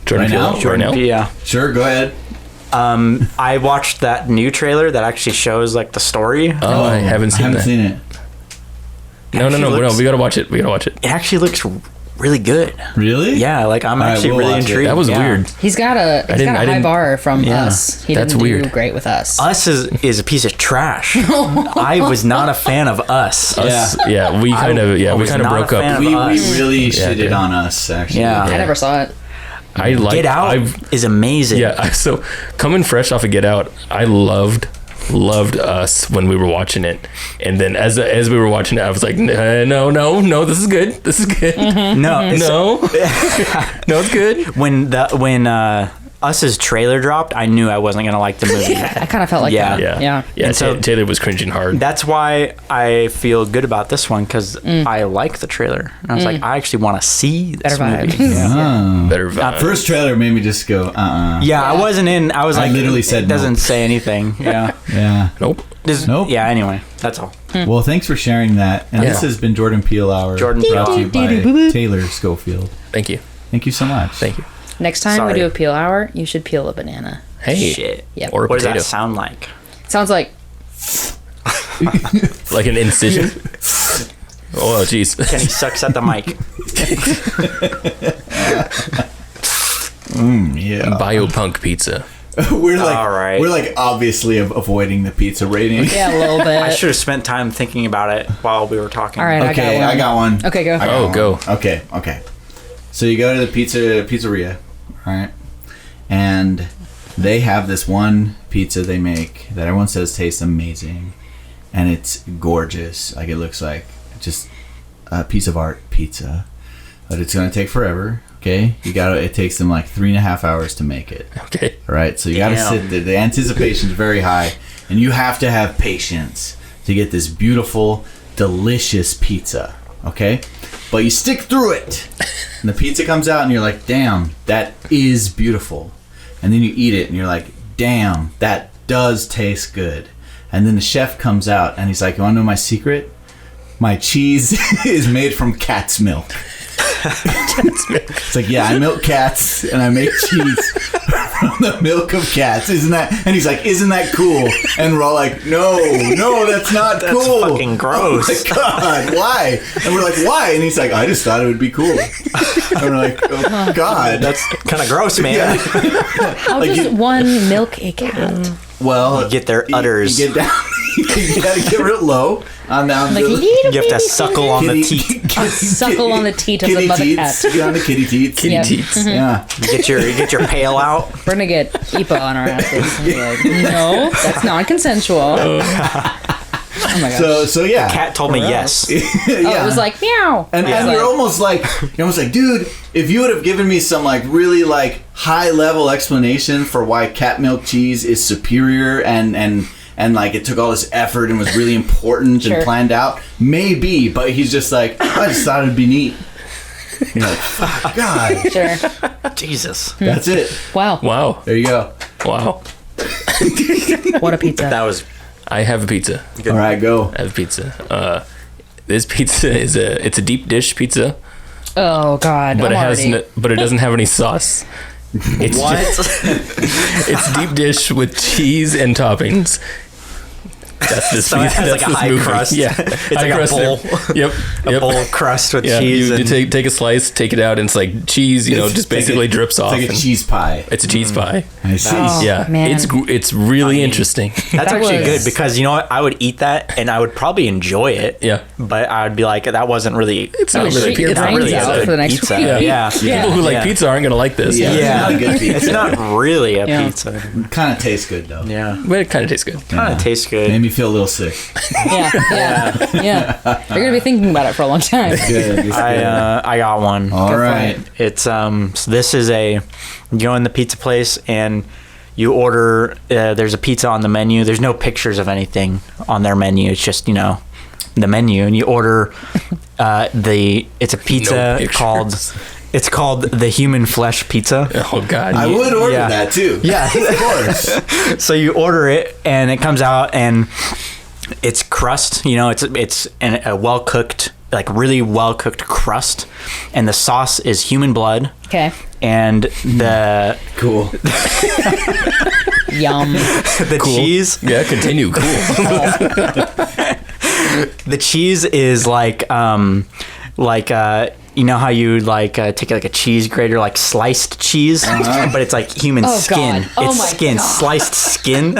Jordan
right
Peele
now?
right
Jordan
now?
Peele, yeah.
Sure, go ahead.
I watched that new trailer that actually shows like the story.
Oh, I haven't seen that.
seen it.
No,
Actually looks-
we gotta watch it. We gotta watch it.
It actually looks really good.
Really?
Yeah, like I'm
All right,
actually
we'll
really
watch it.
intrigued.
That was
Yeah.
weird.
He's got a
I
high
didn't-
bar from
Yeah.
Us. He
That's
didn't do
weird.
great with Us.
Us is a piece of trash. I was not a fan of Us.
Us, yeah, we kind of
was not
broke
a
up.
fan of
We
Us.
really shitted
yeah.
on Us, actually.
Yeah.
I never saw it.
I like
Get Out is amazing.
So coming fresh off of Get Out, I loved Us when we were watching it, and then as we were watching it, I was like, no, this is good. This is good.
No, it's,
No, no, it's good.
when Us's trailer dropped, I knew I wasn't gonna like the movie.
I kind of felt like
Yeah.
that.
Yeah,
Yeah.
And so-
Taylor was cringing hard.
That's why I feel good about this one because I like the trailer. And I was like, I actually want to see this
Better
movie.
vibes.
Yeah.
Oh.
Better vibe.
First trailer made me just go,
Yeah, I wasn't in. I was
I
like,
literally said
it doesn't
nope.
say anything. Yeah.
Yeah.
Nope.
Nope.
Yeah. Anyway, that's all.
Well, thanks for sharing that. And this
Yeah.
has been Jordan Peele Hour.
Jordan
brought to you
Peele.
by Taylor Schofield.
Thank you.
Thank you so much.
Thank you.
Next time
Sorry.
we do a peel hour, you should peel a banana.
Hey.
Shit.
Yep.
Or a
What does
potato.
that sound like?
Sounds like
Like an incision. Oh, jeez.
Kenny sucks at the mic.
Yeah.
Biopunk pizza.
we're like,
All right.
we're like obviously avoiding the pizza rating.
yeah, a little bit.
I should have spent time thinking about it while we were talking.
All right,
Okay,
I got one. Okay, go.
I got
Oh,
one.
go.
Okay. So you go to the pizzeria, right? And they have this one pizza they make that everyone says tastes amazing, and it's gorgeous. Like it looks like just a piece of art pizza, but it's gonna take forever. Okay, it takes them like 3.5 hours to make it.
Okay.
Right, so you got to
Damn.
sit there. The anticipation is very high, and you have to have patience to get this beautiful, delicious pizza. Okay, but you stick through it, and the pizza comes out, and you're like, "Damn, that is beautiful." And then you eat it, and you're like, "Damn, that does taste good." And then the chef comes out, and he's like, "You want to know my secret? My cheese is made from cat's milk." It's like, yeah, I milk cats and I make cheese from the milk of cats. Isn't that? And he's like, isn't that cool? And we're all like, no, that's not
That's
cool.
fucking gross.
Oh my God, why? And we're like, why? And he's like, I just thought it would be cool. And we're like, oh God,
That's kind of gross, man.
How
Like
does
you-
one milk a cat?
well,
You get their udders.
You get down. You gotta get real low on
Like,
the
You have to suckle on the teat.
suckle on the teat of the
kitty
mother
teats.
cat.
Get on the kitty teats.
Kitty
Yeah.
teats.
Yeah.
Get your pail out.
We're gonna get EPA on our asses. And be like, no, that's non-consensual. Oh my gosh.
So yeah.
Cat told me yes.
yeah.
Oh, it was like meow.
And,
I was
you're almost like, dude, if you would have given me some like really like high level explanation for why cat milk cheese is superior and like it took all this effort and was really important
Sure.
and planned out, maybe, but he's just like, I just thought it'd be neat. You're like, fuck, God,
sure.
Jesus.
that's it.
Wow.
Wow.
There you go.
Wow.
What a pizza.
That was
I have a pizza.
All right, go.
I have a pizza. This pizza is it's a deep dish pizza,
Oh God.
but
I'm
but it doesn't have any sauce. It's
what?
it's deep dish with cheese and toppings. That's this.
So it has
that's
like a
this
high
movie.
crust.
Yeah,
It's
high
like a
crust.
bowl.
Yep.
A bowl of crust with
Yeah,
cheese.
you
and
take a slice, take it out, and it's like cheese.
It's
Just
like
basically
a-
drips off.
It's like a
and
cheese pie.
It's a cheese pie.
I see.
Oh,
Yeah,
man.
it's really interesting.
That's
That
actually
was-
good because you know what? I would eat that and I would probably enjoy it.
Yeah.
But I would be like, that wasn't really.
It's not
Gonna
really
shoot your
pizza.
brains out
It's
for the next
pizza.
week.
Yeah.
People who like
Yeah.
pizza aren't gonna like this.
Yeah.
Yeah.
It's not a good pizza.
It's not really a
Yeah.
pizza.
Kind of tastes good though.
Yeah.
But it kind of tastes good.
Kind of tastes good.
Made me feel a little sick.
Yeah. You're gonna be thinking about it for a long time.
Good. It's good.
I got one.
All
for
right.
It's so this is you go in the pizza place and you order. There's a pizza on the menu. There's no pictures of anything on their menu. It's just the menu, and you order it's a pizza
pictures.
called the human flesh pizza.
Oh God.
I would order
Yeah.
that too.
Yeah.
Of course.
So you order it and it comes out and it's crust. It's a well cooked, like really well cooked crust, and the sauce is human blood.
Okay.
And the
Cool.
Yum.
the cheese
Yeah, continue. Cool.
the cheese is like you know how you take like a cheese grater, like sliced cheese, but it's like human
Oh,
skin.
God. Oh,
It's
my
skin,
God.
sliced skin.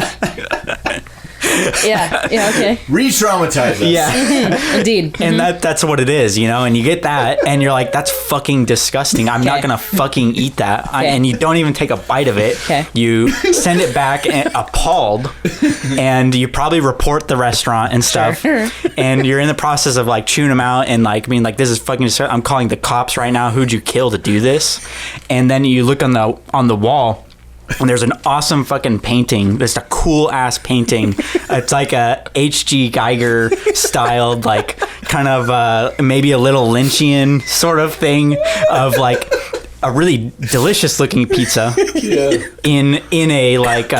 Yeah. Okay.
Re-traumatize us.
Yeah.
Indeed.
And that's what it is, and you get that and you're like, that's fucking disgusting. I'm not
Okay.
gonna fucking eat that.
Okay.
And you don't even take a bite of it.
Okay.
You send it back appalled, and you probably report the restaurant and stuff.
Sure.
And you're in the process of like chewing them out and like being like, this is fucking disgusting. I'm calling the cops right now. Who'd you kill to do this? And then you look on the wall, and there's an awesome fucking painting. It's a cool ass painting. It's like a H.G. Geiger styled, like kind of maybe a little Lynchian sort of thing of like a really delicious looking pizza in a like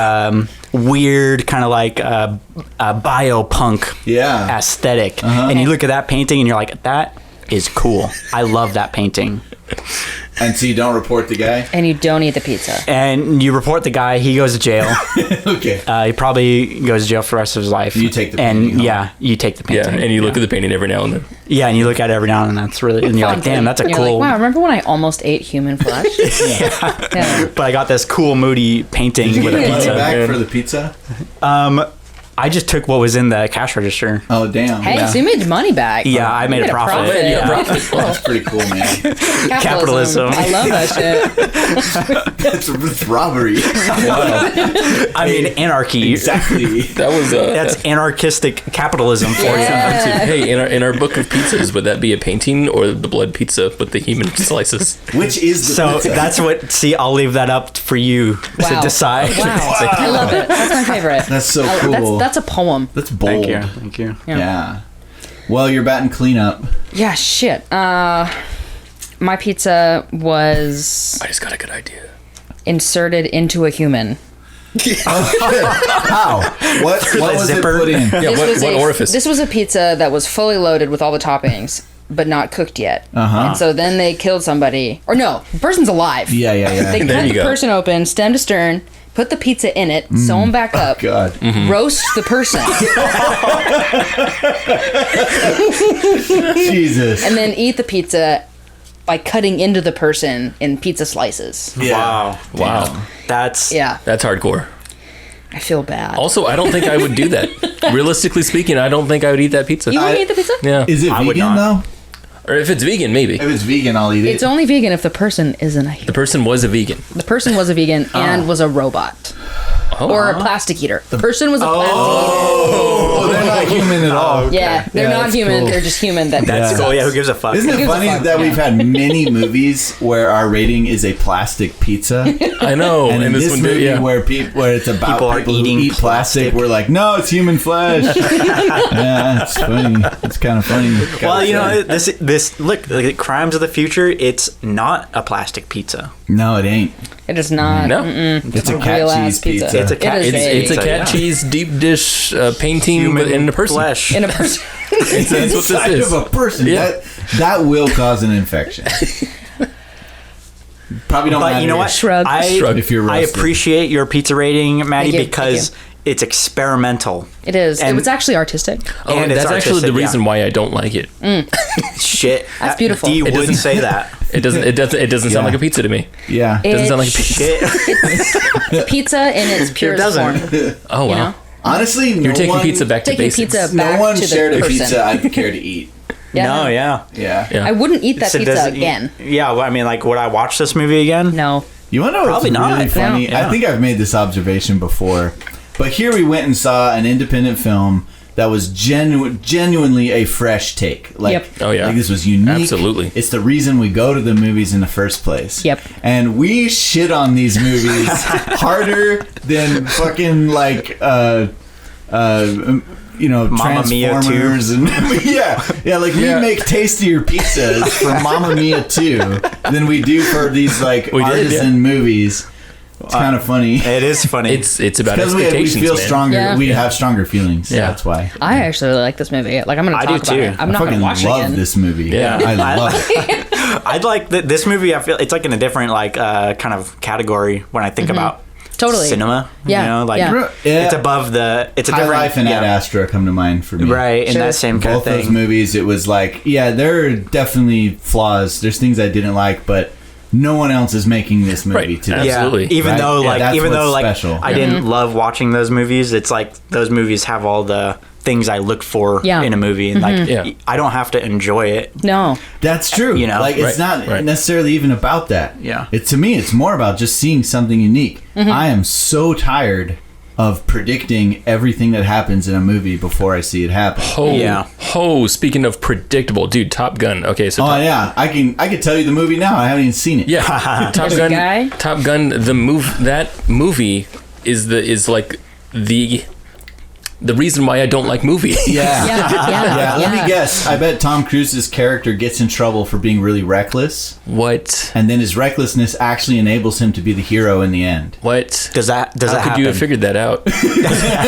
weird kind of like a biopunk
Yeah.
aesthetic. And you look at that painting and you're like, that is cool. I love that painting.
And so you don't report the guy?
And you don't eat the pizza.
And you report the guy, he goes to jail.
Okay.
He probably goes to jail for the rest of his life.
You take the painting
and
home.
yeah, you take the
Yeah,
painting.
and you look at the painting every now and then.
Yeah, and you look at it every now and then. That's really, and you're like, damn, that's a
And you're
cool.
Like, wow, remember when I almost ate human flesh? Yeah.
But I got this cool, moody painting
Did you
with
get
a
money
pizza.
back for the pizza?
I just took what was in the cash register.
Oh, damn.
Hey,
Yeah.
so you made money back.
Yeah, I made a profit.
Yeah.
That's pretty cool, man.
Capitalism.
I love that shit.
It's robbery.
I mean, anarchy.
Exactly.
That was
That's anarchistic capitalism for
Yeah.
Hey, in our book of pizzas, would that be a painting or the blood pizza with the human slices?
Which is the
you. So
pizza?
that's what. See, I'll leave that up for you to
Wow.
decide.
Wow. I love it. That's my favorite.
That's so
I-
cool.
That's a poem.
That's bold.
Thank you.
Yeah. Well, you're batting cleanup.
Yeah, shit. My pizza was
I just got a good idea.
inserted into a human.
How? What was
zipper?
it put in?
Yeah, what orifice?
This was a pizza that was fully loaded with all the toppings, but not cooked yet.
Uh-huh.
And so then they killed somebody. Or no, the person's alive.
Yeah.
They
There
cut
you
the
go.
person open, stem to stern, put the pizza in it, sew them back up,
God.
roast the person,
Jesus.
and then eat the pizza by cutting into the person in pizza slices.
Yeah.
Wow.
That's
Yeah,
That's hardcore.
I feel bad.
Also, I don't think I would do that. realistically speaking, I don't think I would eat that pizza.
You wouldn't eat the pizza?
Yeah.
Is it
I would
vegan
not.
though?
Or if it's vegan, maybe.
If it's vegan, I'll eat it.
It's only vegan if the person isn't a
The
human.
person was a vegan.
The person was a vegan and was a robot.
Oh.
Or a plastic eater. The person was a plastic
Oh, they're not human at all.
eater. Yeah, they're
Yeah,
not
that's
human.
cool.
They're just human.
That's
Yeah.
cool. Yeah, who gives a fuck?
Isn't it
gives a
funny
fuck?
that
Yeah.
we've had many movies where our rating is a plastic pizza?
I know.
And in this
one,
movie
yeah.
where it's about
People are
who
eating
eat plastic,
plastic.
we're like, no, it's human flesh. Yeah, it's funny. It's kind of funny.
Well, you know, this look, like, Crimes of the Future. It's not a plastic pizza.
No, it ain't.
It is not.
No.
It's a
real
cat
ass
cheese pizza.
It's a cat.
It is
It's a
pizza,
cat
yeah.
cheese deep dish painting in a person.
flesh.
In a person.
That's what this
Inside
is.
of a person.
Yeah.
That will cause an infection. Probably don't
But
matter
you know what?
Shrug.
Shrug.
if you're
I
roasted.
appreciate your pizza rating, Maddie,
Thank you,
because
thank
it's experimental.
It is.
And-
It was actually artistic.
Oh,
And it's
that's actually the
artistic,
reason
yeah.
why I don't like it.
Shit,
That's beautiful.
D
It
would
doesn't-
say that.
It doesn't sound
Yeah.
like a pizza to me.
Yeah.
It doesn't
It-
sound like a pizza.
Shit.
Pizza in its purest
doesn't.
form.
Oh wow.
You know?
Honestly,
You're taking
one,
pizza back to
Taking
basics.
pizza
No
back
one
to the
shared a
person.
pizza I'd care to eat.
No, yeah.
Yeah.
Yeah.
I wouldn't eat that
So
pizza
does it-
again.
Yeah, well, I mean, like, would I watch this movie again?
No.
You want to know what's
Probably not.
really funny?
No.
Yeah.
I think I've made this observation before, but here we went and saw an independent film that was genuinely a fresh take. Like,
Yep.
Oh, yeah.
like this was unique.
Absolutely.
It's the reason we go to the movies in the first place.
Yep.
And we shit on these movies harder than fucking like you know,
Mamma Mia 2.
Transformers and yeah, like we make tastier pizzas for Mamma Mia 2 than we do for these like
We did,
artisan movies. It's kind of funny
It is funny.
It's about
because we
expectations,
feel
man.
stronger.
Yeah.
We have stronger feelings.
Yeah.
That's why.
I actually really like this movie. Like, I'm going to
I
talk
do
about
too.
it. I'm
I
not going
fucking
to watch it
love
again.
this movie.
Yeah.
I love it.
I'd like this movie. I feel it's like in a different like kind of category when I think about
Totally.
cinema.
Yeah,
You know, like
yeah.
it's above the. It's a
High
different
Life and Ad
yeah.
Astra come to mind for me.
Right, in
Sure.
that same kind
Both
of
those
thing.
movies, it was like, yeah, there are definitely flaws. There's things I didn't like, but no one else is making this movie
Right.
today.
Yeah,
Absolutely.
even
Right?
though
Yeah,
like
that's
even though
what's
like
special.
I didn't love watching those movies, it's like those movies have all the things I look for
Yeah.
in a movie, and like
Yeah.
I don't have to enjoy it.
No.
That's true.
You know?
like it's
Right,
not
right.
necessarily even about that.
Yeah.
It to me, it's more about just seeing something unique. I am so tired of predicting everything that happens in a movie before I see it happen.
Oh,
Yeah.
Oh, speaking of predictable, dude, Top Gun. Okay, so
Oh yeah, I can tell you the movie now. I haven't even seen it.
yeah, Top
There's a
Gun.
guy?
Top Gun. That movie is like the reason why I don't like movies.
Yeah.
Yeah.
Let me guess. I bet Tom Cruise's character gets in trouble for being really reckless,
What?
and then his recklessness actually enables him to be the hero in the end.
What?
Does that
How could
happen?
you have figured that out?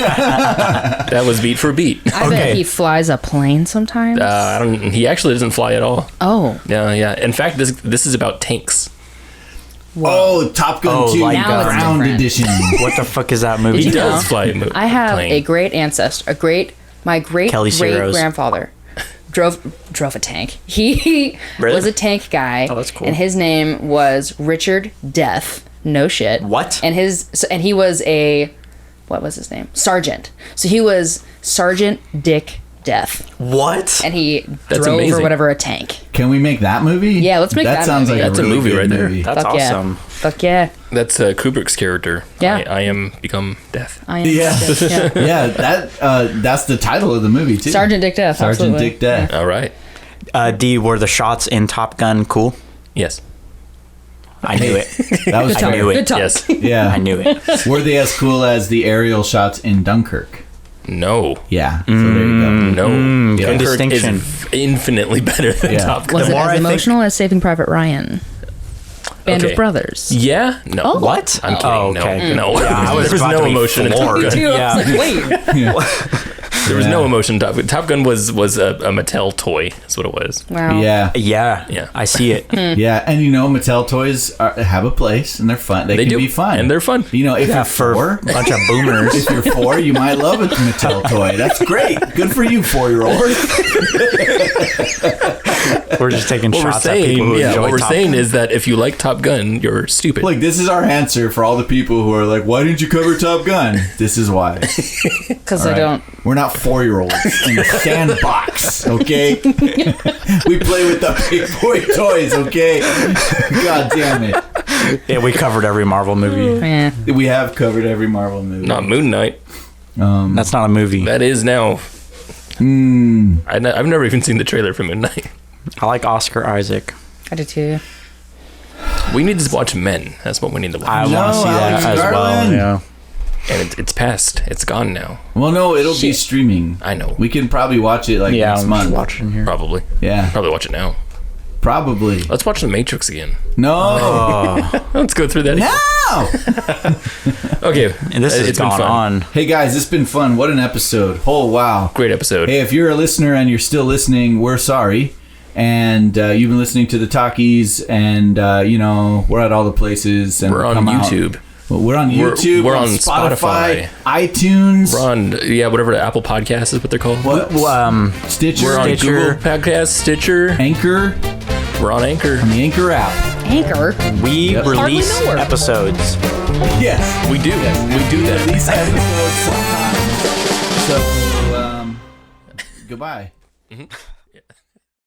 That was beat for beat.
I bet he flies a plane sometimes.
I don't. He actually doesn't fly at all.
Oh.
Yeah, yeah. In fact, this is about tanks.
Oh, Top Gun
Oh,
2
like,
Now it's
Ground
different.
Edition.
What the fuck is that movie?
He
you know?
does fly.
I have
plane.
a great ancestor, my great
Kelly
great
Ceros.
grandfather drove a tank. He
Really?
was a tank guy.
Oh, that's cool.
And his name was Richard Death. No shit.
What?
And he was a what was his name? Sergeant. So he was Sergeant Dick Death,
What?
and he
That's
drove or
amazing.
whatever a tank.
Can we make that movie?
Yeah, let's make that
sounds
movie.
like
That's
a
a
really
movie
good
right there.
movie.
That's
Fuck
awesome.
Yeah. Fuck yeah.
That's Kubrick's character.
Yeah.
I am become death.
I am.
Yeah.
Yeah.
Yeah, that's the title of the movie too.
Sergeant Dick Death.
Sergeant
absolutely.
Dick Death.
All right.
D, were the shots in Top Gun cool?
Yes.
I knew it.
That was
Good talk.
fair.
knew it.
Good talk.
Yes.
Yeah.
I knew it.
Were they as cool as the aerial shots in Dunkirk?
No.
Yeah. So there you go.
No.
good
Dunkirk
distinction.
is infinitely better than
Yeah.
Top Gun.
Was it
more
as
I think-
emotional as Saving Private Ryan? Band
Okay.
of Brothers.
Yeah. No.
Oh.
What?
I'm kidding.
Oh,
No.
okay.
No.
Yeah, I was
there was
about
no
to be
emotion in Top
floored.
Gun.
Yeah.
I was like, wait.
There was
Yeah.
no emotion. Top Gun was a Mattel toy. That's what it was.
Wow.
Yeah.
Yeah.
Yeah.
I see it.
Yeah. And you know, Mattel toys have a place and they're fun. They can
do.
be fun.
And they're fun.
You know, if
Yeah,
you're
for
four,
a bunch of boomers.
if you're four, you might love a Mattel toy. That's great. Good for you, 4-year-old.
We're just taking
What we're
shots at people who
saying,
enjoy
what we're
Top
saying
Gun.
is that if you like Top Gun, you're stupid.
Look, this is our answer for all the people who are like, why didn't you cover Top Gun? This is why.
Because
All
I
right.
don't
We're not 4-year-olds in the sandbox, okay? We play with the big boy toys, okay? God damn it.
Yeah, we covered every Marvel movie.
Yeah.
We have covered every Marvel movie.
Not Moon Knight.
That's not a movie.
That is now. I've never even seen the trailer for Moon Knight.
I like Oscar Isaac.
I did too.
We need to watch Men. That's what we need to watch.
I want to see
Alex
that as well.
Garland.
Yeah.
And it's past. It's gone now.
Well, no, it'll be streaming.
I know.
We can probably watch it next month.
Watch it in here.
Probably.
Yeah,
Probably watch it now.
probably.
Let's watch The Matrix again.
No.
Let's go through that again.
No.
Okay.
And this has
It's been
gone
fun.
on.
Hey guys, it's been fun. What an episode. Oh, wow.
Great episode.
Hey, if you're a listener and you're still listening, we're sorry. And you've been listening to the Talkies, and we're at all the places. And
We're on YouTube.
We're on YouTube.
We're on
Spotify,
Spotify.
iTunes.
We're on, whatever Apple Podcast is what they're called.
What? Stitcher.
We're on
Stitcher.
Google Podcast, Stitcher.
Anchor.
We're on Anchor.
On the Anchor app.
Anchor.
We
Yep.
release
Hardly know her.
episodes.
Yes.
We do. We do that.
These episodes sometimes. So, goodbye.